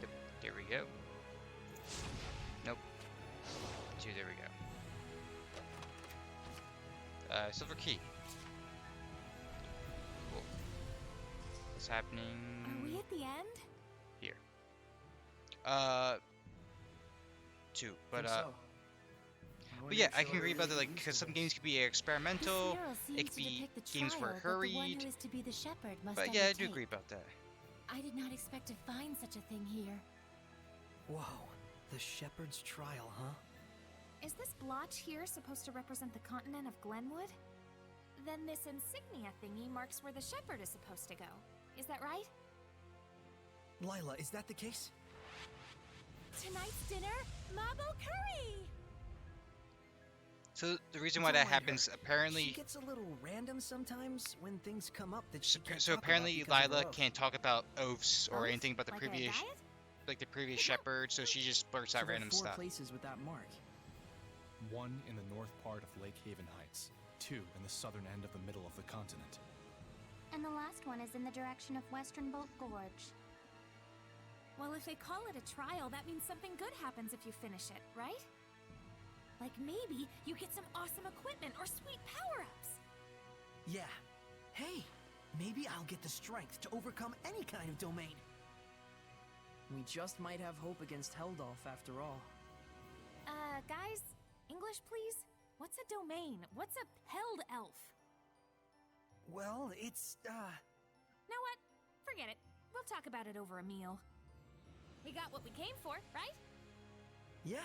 Yep, there we go. Nope. 2, there we go. Silver key. Cool. What's happening Are we at the end? here? 2, but Think so. but yeah, I can agree about the because some games could be experimental. This mural seems It could to be depict the games were trial that the one hurried. who is to be the shepherd must But yeah, I do undertake. agree about that. I did not expect to find such a thing here. Whoa, the shepherd's trial, huh? Is this blotch here supposed to represent the continent of Glenwood? Then this insignia thingy marks where the shepherd is supposed to go. Is that right? Lila, is that the case? Tonight's dinner, Mabo curry! So the reason why that Don't mind happens her. She apparently, gets a little random sometimes when things come up that she can't so talk about apparently because of her Lila oath. can't talk about oaths or Oath? anything about the Like a previous, diet? like the previous shepherd. So she just blurts So out there are random 4 stuff. places with that mark. 1 in the north part of Lake Haven Heights, 2 in the southern end of the middle of the continent. And the last one is in the direction of Western Bolt Gorge. Well, if they call it a trial, that means something good happens if you finish it, right? Like maybe you get some awesome equipment or sweet power-ups. Yeah. Hey, maybe I'll get the strength to overcome any kind of domain. We just might have hope against Heldolf after all. Guys, English please? What's a domain? What's a held elf? Well, it's, Know what? Forget it. We'll talk about it over a meal. We got what we came for, right? yeah.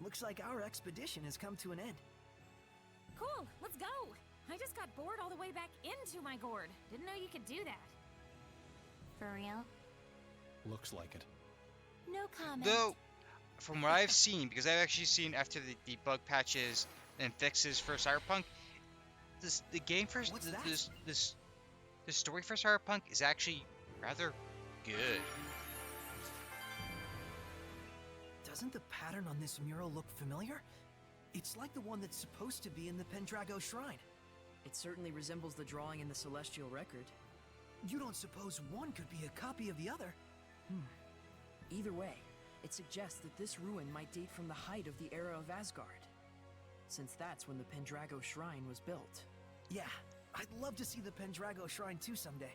Looks like our expedition has come to an end. Cool, let's go! I just got bored all the way back into my gourd. Didn't know you could do that. For real? Looks like it. No comment. Though, from what I've seen, because I've actually seen after the bug patches and fixes for Cyberpunk, the game for What's that? the story for Cyberpunk is actually rather good. Doesn't the pattern on this mural look familiar? It's like the one that's supposed to be in the Pendrago Shrine. It certainly resembles the drawing in the Celestial Record. You don't suppose one could be a copy of the other? Either way, it suggests that this ruin might date from the height of the era of Asgard, since that's when the Pendrago Shrine was built. Yeah, I'd love to see the Pendrago Shrine too someday.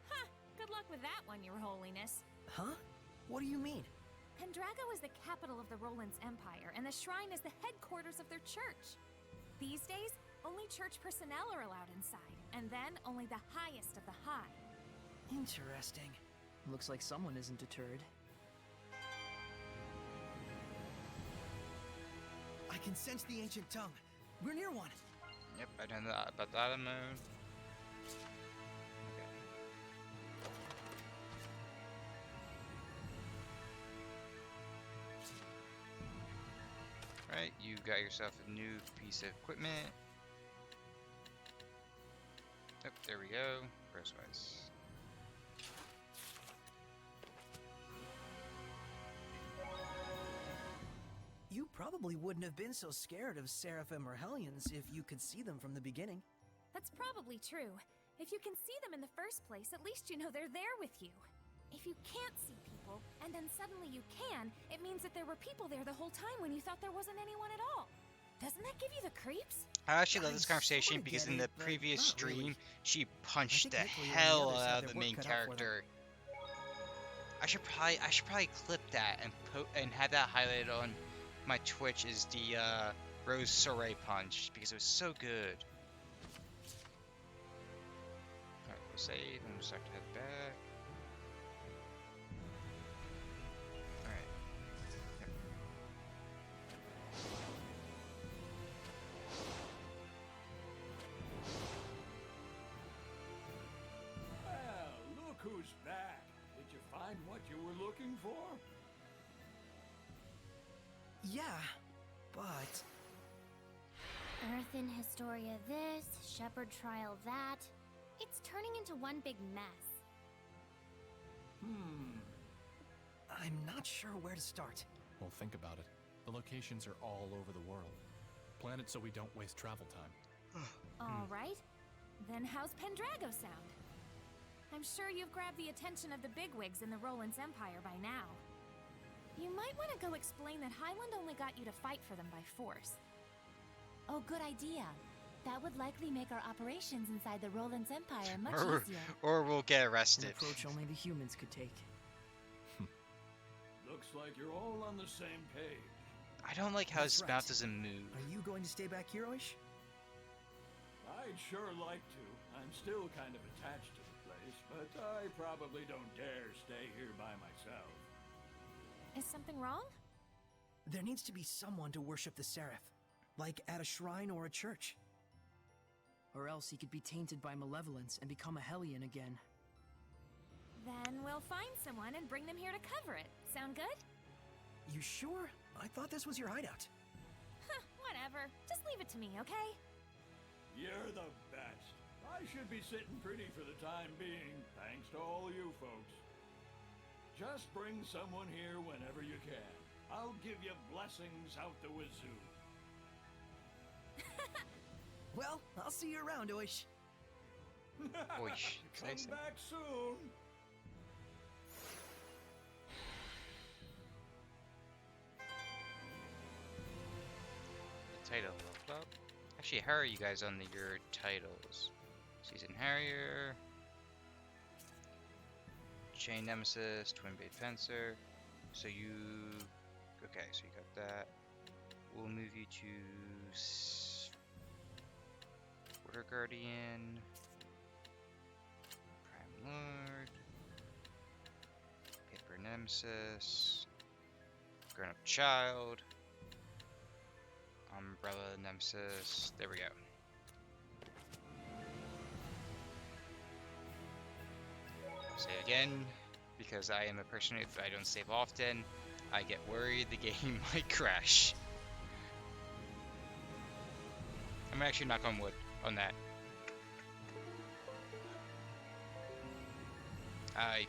Huh, good luck with that one, your holiness. Huh? What do you mean? Pendrago is the capital of the Roland's Empire, and the shrine is the headquarters of their church. These days, only church personnel are allowed inside, and then only the highest of the high. Interesting. Looks like someone isn't deterred. I can sense the ancient tongue. We're near one. Yep, I know that about that moon. Okay. Right, you got yourself a new piece of equipment. Yep, there we go. Rosewise. You probably wouldn't have been so scared of Seraphim or Hellions if you could see them from the beginning. That's probably true. If you can see them in the first place, at least you know they're there with you. If you can't see people, and then suddenly you can, it means that there were people there the whole time when you thought there wasn't anyone at all. Doesn't that give you the creeps? I actually love I this conversation sorta because get in the it, but previous not stream, really. she punched the think Nicola and the hell others had out of their the work main cut out for them. character. I should probably clip that and have that highlighted on my Twitch as the Rose Soray punch because it was so good. Alright, we'll save and we'll start to head back. Alright. Yep. Well, look who's back. Did you find what you were looking for? Yeah, but... Earth in Historia this, Shepherd Trial that. It's turning into one big mess. I'm not sure where to start. Well, think about it. The locations are all over the world. Plan it so we don't waste travel time. All right. Then how's Pendrago sound? I'm sure you've grabbed the attention of the bigwigs in the Roland's Empire by now. You might want to go explain that Highland only got you to fight for them by force. Oh, good idea. That would likely make our operations inside the Roland's Empire much easier. Or we'll get An arrested. approach only the humans could take. Looks like you're all on the same page. I don't like how his That's mouth right. doesn't move. Are you going to stay back here, Oish? I'd sure like to. I'm still kind of attached to the place, but I probably don't dare stay here by myself. Is something wrong? There needs to be someone to worship the Seraph. Like at a shrine or a church. Or else he could be tainted by malevolence and become a Hellion again. Then we'll find someone and bring them here to cover it. Sound good? You sure? I thought this was your hideout. Huh, whatever. Just leave it to me, okay? You're the best. I should be sitting pretty for the time being, thanks to all you folks. Just bring someone here whenever you can. I'll give you blessings out the wazoo. Well, I'll see you around, Oish. Oish, Come exciting. back soon. Title leveled up. Actually, how are you guys on your titles? Season Harrier, Chain Nemesis, Twin Blade Fencer. So you, okay, so you got that. We'll move you to Order Guardian, Prime Lord, Paper Nemesis, Grown Up Child, Umbrella Nemesis. There we go. Say it again, because I am a person, if I don't save often, I get worried the game might crash. I'm actually knock on wood on that. I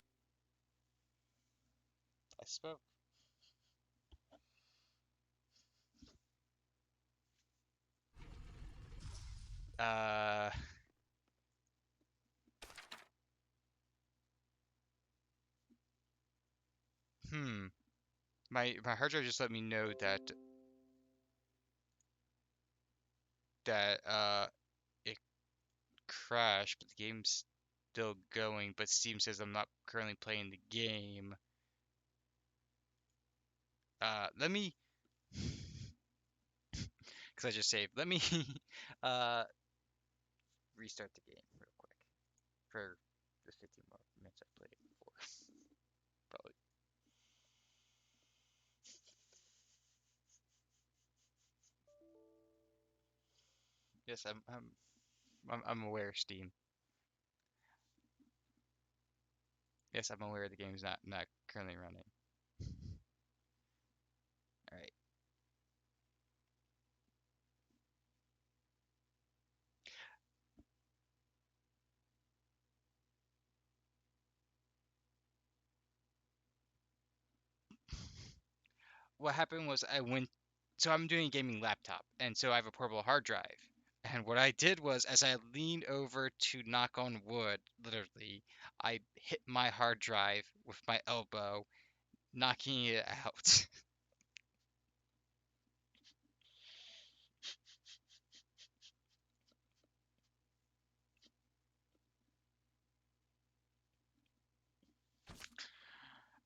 spoke. My hard drive just let me know that it crashed, but the game's still going, but Steam says I'm not currently playing the game. Let me because I just saved. Let me restart the game real quick for just 15 more minutes. Yes, I'm aware, Steam. Yes, I'm aware the game's not currently running. All right. What happened was so I'm doing a gaming laptop, and so I have a portable hard drive. And what I did was, as I leaned over to knock on wood, literally, I hit my hard drive with my elbow, knocking it out.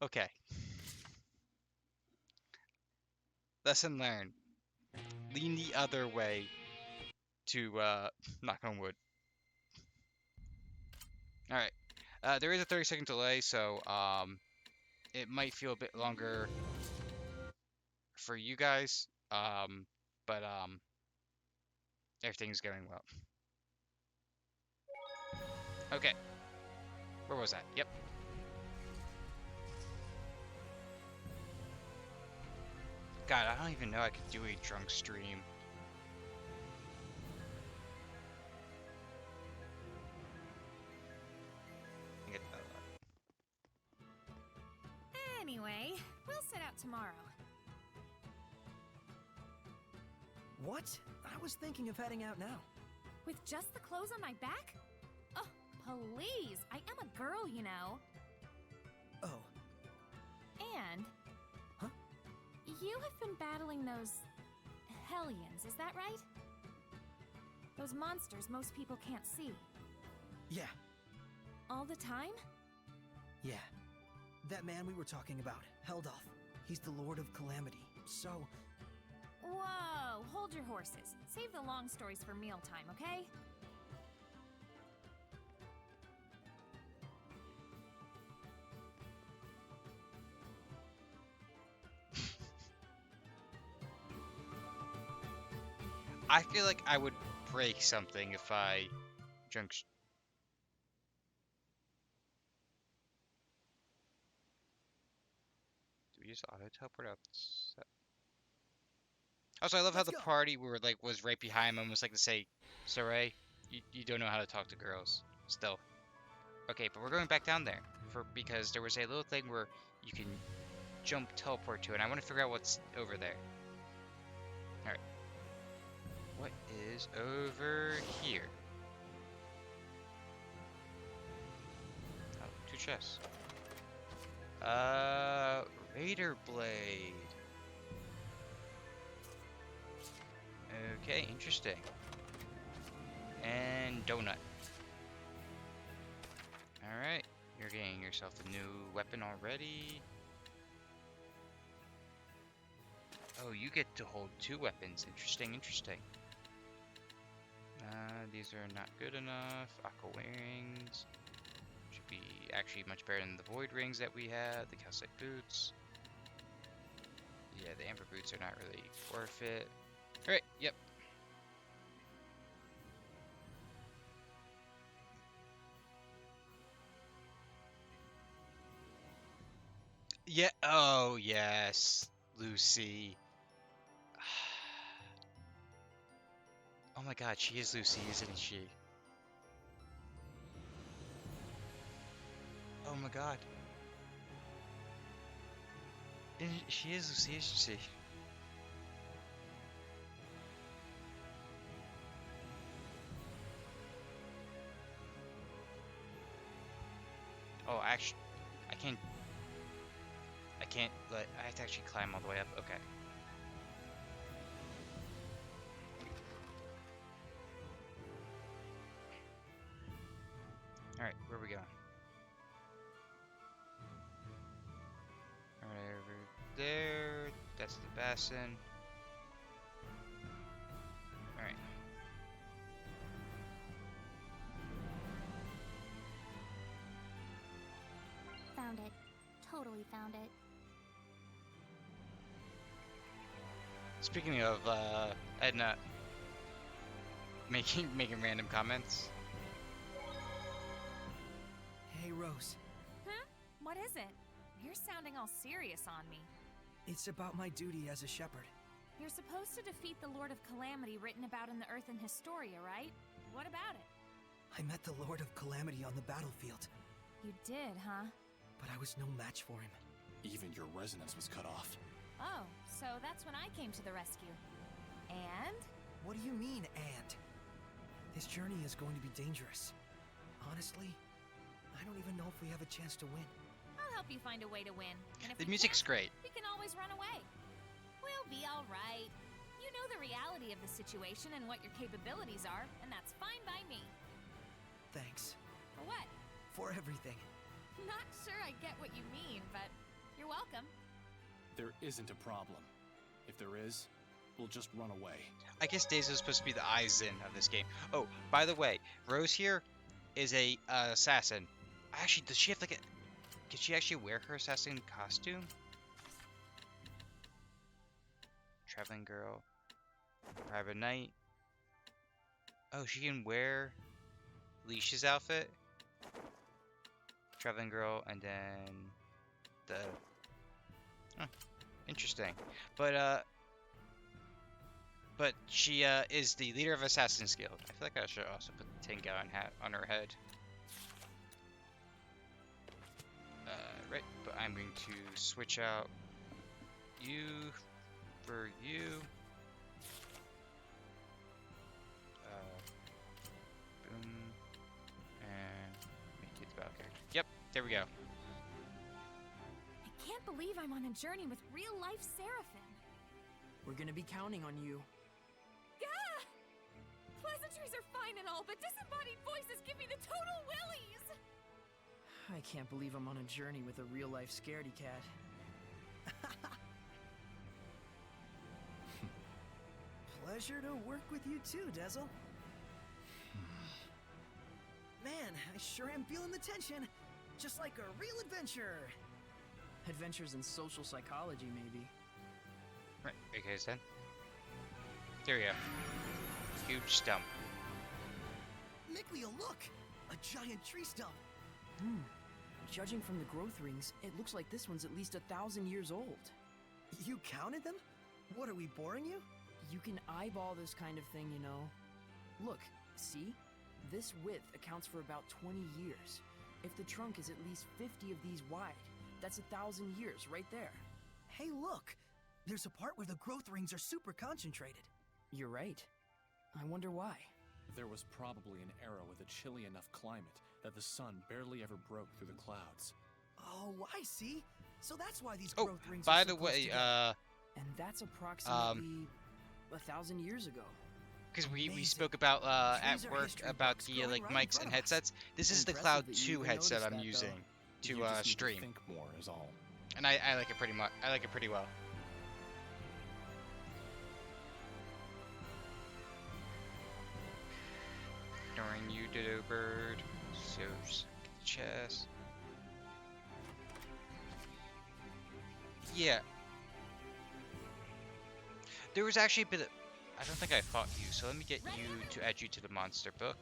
Okay, lesson learned. Lean the other way to knock on wood. All right. There is a 30-second delay, so it might feel a bit longer for you guys. But everything's going well. Okay. Where was that? Yep. God, I don't even know I could do a drunk stream. Get that Anyway, we'll set out tomorrow. What? I was thinking of heading out now. With just the clothes on my back? Oh, please. I am a girl, you know. Oh, And... Huh? You have been battling those... hellions, is that right? Those monsters most people can't see. yeah, All the time? yeah. That man we were talking about, Heldoth. He's the Lord of Calamity. So, Whoa, hold your horses. Save the long stories for mealtime, okay? I feel like I would break something if I drunk. Do we just auto teleport out? Also, I love how Let's the go. party was right behind him, almost like to say, "Saray, you don't know how to talk to girls." Still, okay, but we're going back down there because there was a little thing where you can jump teleport to, and I want to figure out what's over there. All right, what is over here? Oh, two chests. Raider blade. Okay, interesting. And donut. Alright, you're getting yourself a new weapon already. Oh, you get to hold two weapons. Interesting, interesting. These are not good enough. Aqua wings. Should be actually much better than the void rings that we had. The calcite boots. Yeah, the amber boots are not really worth it. Alright, yep. Yeah, oh yes, Lucy. Oh my god, she is Lucy, isn't she? Oh my god. She is Lucy, isn't she? Oh, actually, I have to actually climb all the way up. Okay. Alright, where are we going? Right over there. That's the basin. Alright. Found it. Totally found it. Speaking of Edna, making random comments. Hey, Rose. Huh? What is it? You're sounding all serious on me. It's about my duty as a shepherd. You're supposed to defeat the Lord of Calamity written about in the Earthen Historia, right? What about it? I met the Lord of Calamity on the battlefield, You did, huh? but I was no match for him. Even your resonance was cut off. Oh, so that's when I came to the rescue. And? What do you mean, and? This journey is going to be dangerous. Honestly, I don't even know if we have a chance to win. I'll help you find a way to win. And if The we music's can't, great. we can always run away. We'll be alright. You know the reality of the situation and what your capabilities are, and that's fine by me. Thanks. For what? For everything. Not sure I get what you mean, but you're welcome. There isn't a problem. If there is, we'll just run away. I guess Daisy is supposed to be the Aizen of this game. Oh, by the way, Rose here is a assassin. Actually, does she have like a... Can she actually wear her assassin costume? Traveling girl. Private knight. Oh, she can wear Leash's outfit. Traveling girl, and then the... Huh, interesting. But she is the leader of Assassin's Guild. I feel like I should also put the 10-gallon hat on her head. Right, but I'm going to switch out you for you. Boom. And make it the battle character. Yep, there we go. I can't believe I'm on a journey with real-life Seraphim. We're gonna be counting on you. Gah! Pleasantries are fine and all, but disembodied voices give me the total willies! I can't believe I'm on a journey with a real-life scaredy cat. Pleasure to work with you too, Dezel. Man, I sure am feeling the tension. Just like a real adventure. Adventures in social psychology, maybe. Right, okay then. There we go. Huge stump. Mickleo, look! A giant tree stump! Judging from the growth rings, it looks like this one's at least 1,000 years old. You counted them? What, are we boring you? You can eyeball this kind of thing, you know. Look, see? This width accounts for about 20 years. If the trunk is at least 50 of these wide, that's 1,000 years right there. Hey, look! There's a part where the growth rings are super concentrated. You're right. I wonder why. There was probably an era with a chilly enough climate that the sun barely ever broke through the clouds. Oh, I see. So that's why these Oh, growth rings by are the so close way, together. And that's approximately 1,000 years ago. because we Amazing. spoke about at Trees are work history about books the growing like right in mics front and of us. headsets. This is the Impressive Cloud that you 2 even headset noticed I'm that, though. using You to just need stream, think more is all. and I like it pretty much. I like it pretty well. Ignoring you, Ditto Bird. So just get the chest. Yeah. There was actually a bit of... I don't think I fought you, so let me get you to add you to the monster book.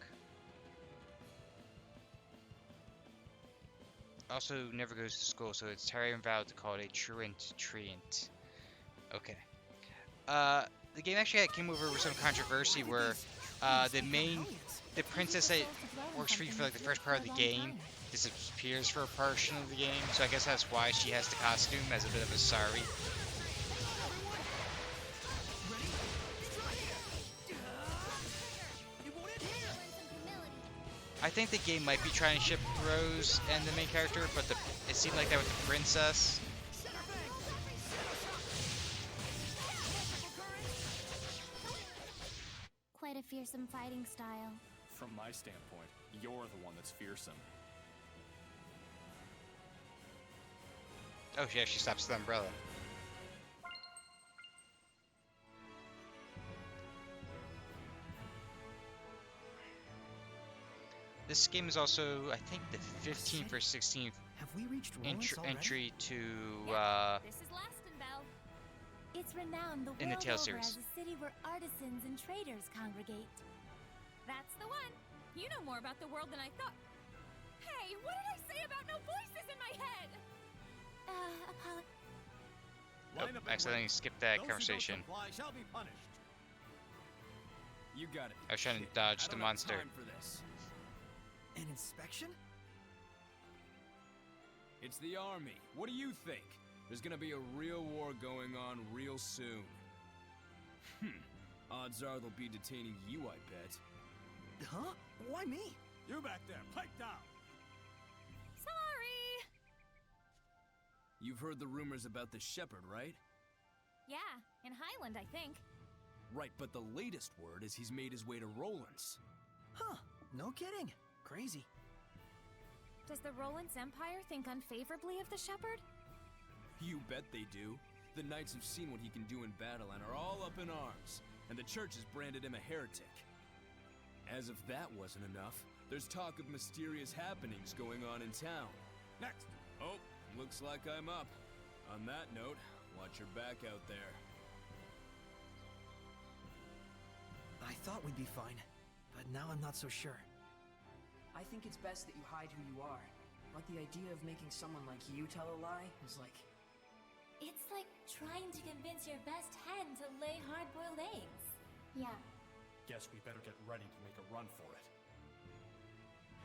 Also, never goes to school, so it's entirely invalid to call it a treant. Okay. The game actually came over with some controversy where the princess that works for you for like the first part of the game disappears for a portion of the game, so I guess that's why she has the costume as a bit of a sorry. I think the game might be trying to ship Rose and the main character, but it seemed like that with the princess. Quite a fearsome fighting style. From my standpoint, you're the one that's fearsome. Oh yeah, she stops the umbrella. This game is also, I think, the 15th or 16th Have we reached Rollins already? entry to This is Lastenbell. It's renowned the In the world Tale over series. as a city where artisans and traders congregate. That's the one. You know more about the world than I thought. Hey, what did I say about no voices in my head? Oh, accidentally skipped that conversation. Shall be punished. You got it. I was trying to Shit, dodge I the don't monster. have time for this. An inspection? It's the army. What do you think? There's gonna be a real war going on real soon. Odds are they'll be detaining you, I bet. Huh? Why me? You back there, pipe down. Sorry. You've heard the rumors about the shepherd, right? Yeah, in Highland, I think. Right, but the latest word is he's made his way to Roland's. Huh? No kidding. Crazy. Does the Roland's Empire think unfavorably of the shepherd? You bet they do. The knights have seen what he can do in battle and are all up in arms, and the church has branded him a heretic. As if that wasn't enough, there's talk of mysterious happenings going on in town. Next. Oh, looks like I'm up. On that note, watch your back out there. I thought we'd be fine, but now I'm not so sure. I think it's best that you hide who you are. But the idea of making someone like you tell a lie is like... It's like trying to convince your best hen to lay hard-boiled eggs. Yeah. Guess we better get ready to make a run for it.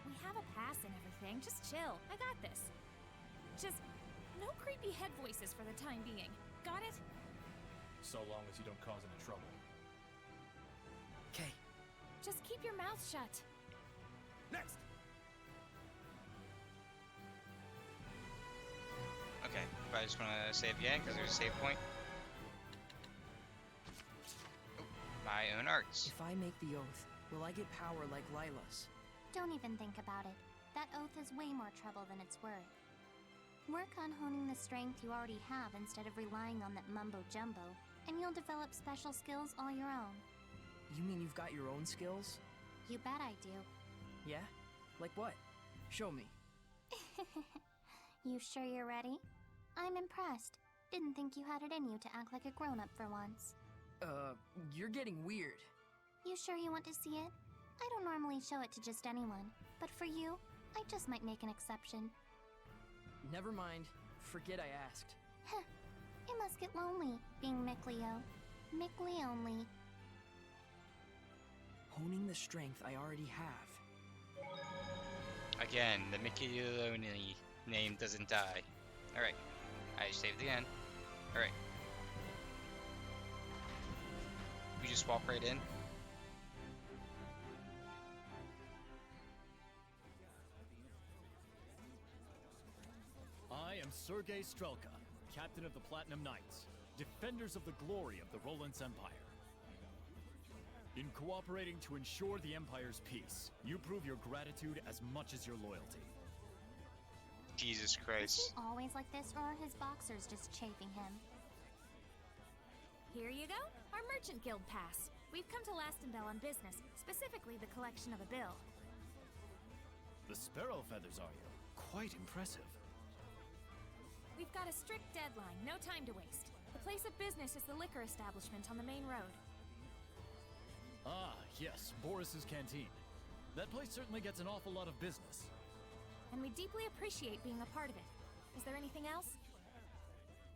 We have a pass and everything. Just chill. I got this. Just no creepy head voices for the time being. Got it? So long as you don't cause any trouble. Okay. Just keep your mouth shut. Next. Okay, but I just want to save again because there's a save point. Oh, my own arts. If I make the oath, will I get power like Lila's? Don't even think about it. That oath is way more trouble than it's worth. Work on honing the strength you already have instead of relying on that mumbo-jumbo, and you'll develop special skills all your own. You mean you've got your own skills? You bet I do. Yeah? Like what? Show me. You sure you're ready? I'm impressed. Didn't think you had it in you to act like a grown-up for once. You're getting weird. You sure you want to see it? I don't normally show it to just anyone, but for you, I just might make an exception. Never mind. Forget I asked. Heh, it must get lonely, being Mickleo. Mickley only. Honing the strength I already have. Again, the Mickey Lonely name doesn't die. Alright, I saved again. Alright. We just walk right in. I am Sergey Strelka, captain of the Platinum Knights, defenders of the glory of the Roland's Empire. In cooperating to ensure the Empire's peace, you prove your gratitude as much as your loyalty. Jesus Is Christ. he always like this, or are his boxers just chafing him? Here you go. Our Merchant Guild pass. We've come to Lastenville on business, specifically the collection of a bill. The sparrow feathers, are you? Quite impressive. We've got a strict deadline, no time to waste. The place of business is the liquor establishment on the main road. Ah, yes, Boris's Canteen. That place certainly gets an awful lot of business. And we deeply appreciate being a part of it. Is there anything else?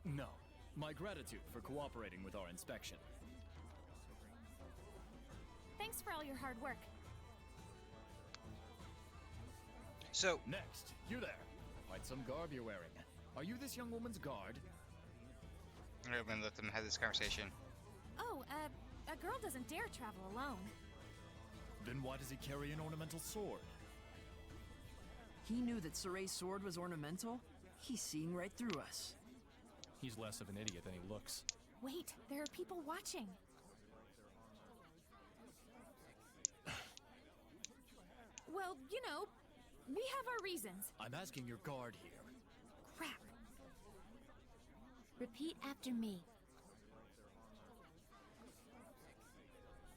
No. My gratitude for cooperating with our inspection. Thanks for all your hard work. So, Next, you there. Quite some garb you're wearing. Are you this young woman's guard? I'm gonna let them have this conversation. Oh, a girl doesn't dare travel alone. Then why does he carry an ornamental sword? He knew that Saray's sword was ornamental? He's seeing right through us. He's less of an idiot than he looks. Wait, there are people watching. Well, you know, we have our reasons. I'm asking your guard here. Crap. Repeat after me.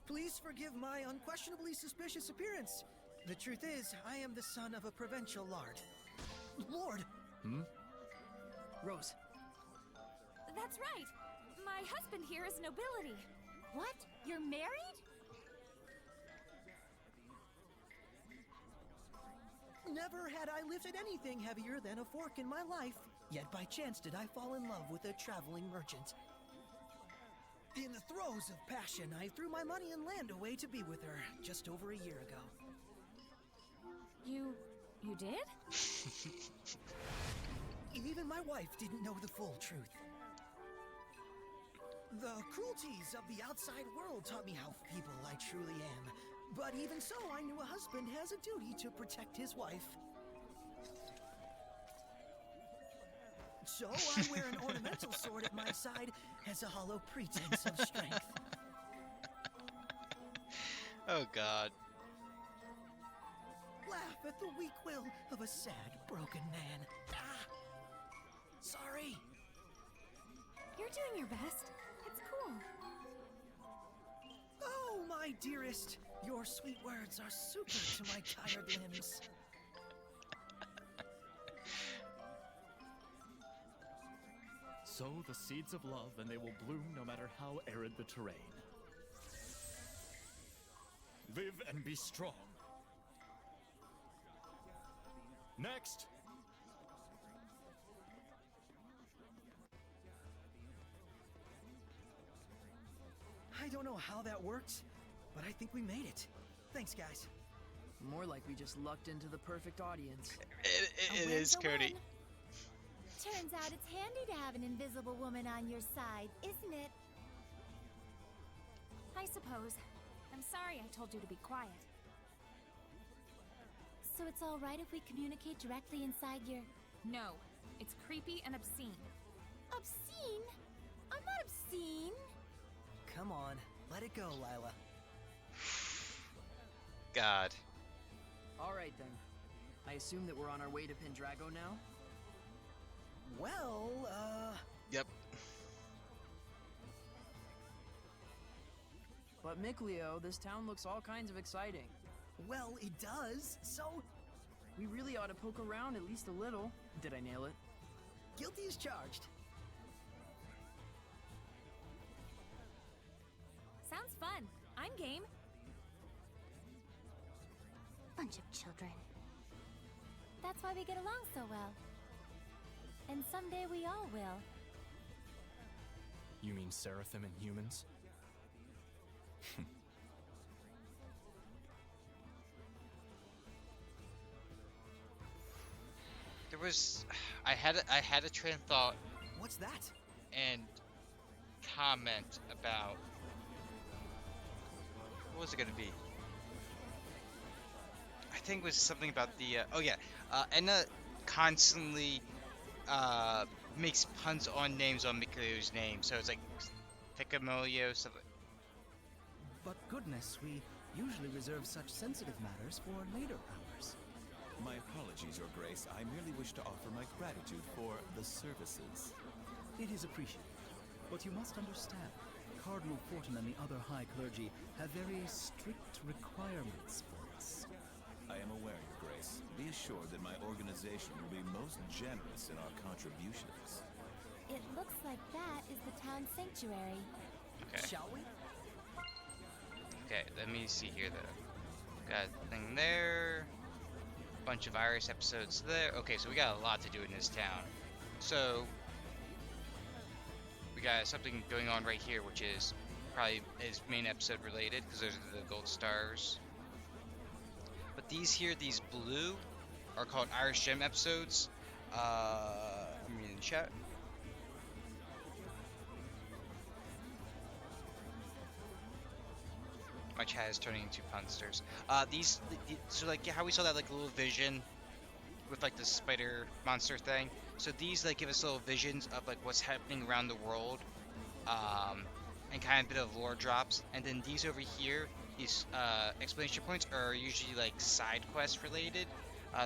Please forgive my unquestionably suspicious appearance. The truth is, I am the son of a provincial lord. Lord! Rose, That's right. My husband here is nobility. What? You're married? Never had I lifted anything heavier than a fork in my life, yet by chance did I fall in love with a traveling merchant. In the throes of passion, I threw my money and land away to be with her just over a year ago. You did? Even my wife didn't know the full truth. The cruelties of the outside world taught me how feeble I truly am. But even so, I knew a husband has a duty to protect his wife. So I wear an ornamental sword at my side as a hollow pretense of strength. Oh God. Laugh at the weak will of a sad, broken man. Ah! Sorry. You're doing your best. It's cool. Oh, my dearest. Your sweet words are super to my tired limbs. Sow the seeds of love and they will bloom no matter how arid the terrain. Live and be strong. Next! I don't know how that worked, but I think we made it. Thanks, guys. More like we just lucked into the perfect audience. It win's is, a Cody. win. Turns out it's handy to have an invisible woman on your side, isn't it? I suppose. I'm sorry I told you to be quiet. So it's all right if we communicate directly inside your... No, it's creepy and obscene. Obscene? I'm not obscene. Come on, let it go, Lila. God. Alright then. I assume that we're on our way to Pendrago now? Well, Yep. But Mickleo, this town looks all kinds of exciting. well, it does, so We really ought to poke around at least a little. Did I nail it? guilty as charged. Sounds fun. I'm game. Bunch of children. That's why we get along so well. And someday we all will. You mean Seraphim and humans? There was, I had a train of thought What's that? and comment about what was it gonna be? I think it was something about the Edna constantly makes puns on names on Mikleo's name, so it's like Ficamolio stuff. But goodness, we usually reserve such sensitive matters for later hours. My apologies, Your Grace. I merely wish to offer my gratitude for the services. It is appreciated. But you must understand, Cardinal Fortin and the other high clergy have very strict requirements for us. I am aware, Your Grace. Be assured that my organization will be most generous in our contributions. It looks like that is the town sanctuary. Okay. Shall we? Okay, let me see here though. Got a thing there. Bunch of Iris episodes there. Okay, so we got a lot to do in this town. So we got something going on right here, which is probably is main episode related because those are the gold stars. But these here, these blue, are called Irish Gem episodes. I'm reading the chat. My chat is turning into punsters. So like how we saw that like little vision with like the spider monster thing. So these like give us little visions of like what's happening around the world, and kind of a bit of lore drops. And then these over here, these explanation points are usually like side quest related.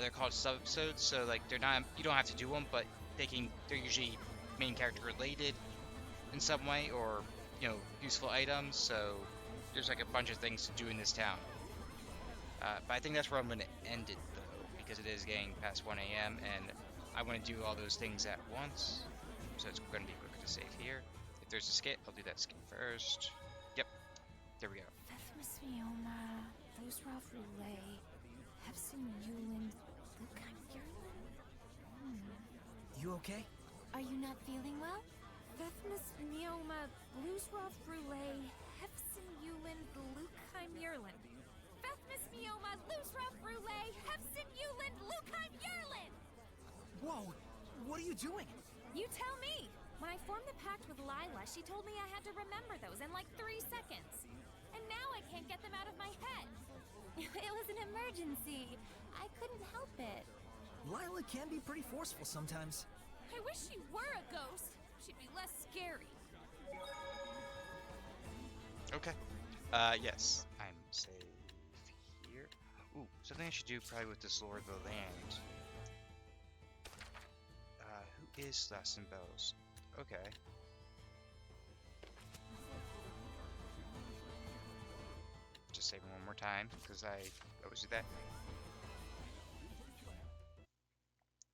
They're called sub episodes. So like they're not, you don't have to do them, but they're usually main character related in some way, or useful items. So there's like a bunch of things to do in this town. But I think that's where I'm going to end it though, because it is getting past 1 a.m. and I want to do all those things at once. So it's going to be quicker to save here. If there's a skit, I'll do that skit first. Yep, there we go. Thosrath Roulet, Hefsin Yulin, Lukheim Yearling? You okay? Are you not feeling well? Vethmus Mioma, Bluesroth Brule, Hefsin Yulin, Lukheim Yearling. Vethmus Mioma, Luzroth Brule, Hefsin Yulin, Lukheim Yearling! Whoa! What are you doing? You tell me! When I formed the pact with Lila, she told me I had to remember those in like 3 seconds. And now I can't get them out of my head. It was an emergency. I couldn't help it. Lila can be pretty forceful sometimes. I wish she were a ghost. She'd be less scary. Okay. Yes, I'm safe here. Ooh, something I should do probably with this Lord of the Land. Who is Lassen Bells? Okay. Just saving one more time, because I always do that.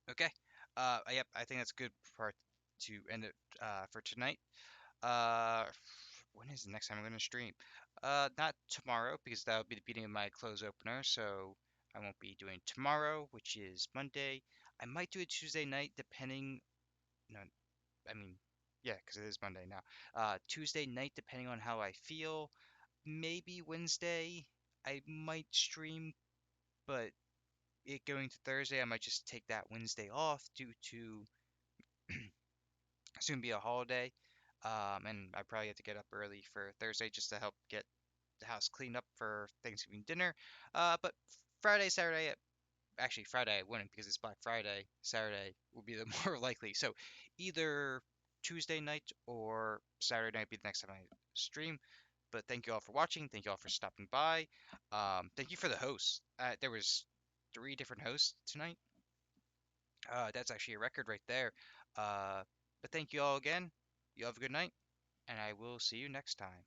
Okay. Yep, I think that's a good part to end it for tonight. When is the next time I'm going to stream? Not tomorrow, because that would be the beginning of my close opener, so I won't be doing tomorrow, which is Monday. I might do it Tuesday night, depending. No, I mean, yeah, because it is Monday now. Tuesday night, depending on how I feel. Maybe Wednesday, I might stream, but it going to Thursday, I might just take that Wednesday off due to soon be a holiday. And I probably have to get up early for Thursday just to help get the house cleaned up for Thanksgiving dinner. But Friday, Saturday, actually Friday I wouldn't because it's Black Friday. Saturday will be the more likely. So either Tuesday night or Saturday night be the next time I stream. But thank you all for watching. Thank you all for stopping by. Thank you for the hosts. There was 3 different hosts tonight. That's actually a record right there. But thank you all again. You have a good night, and I will see you next time.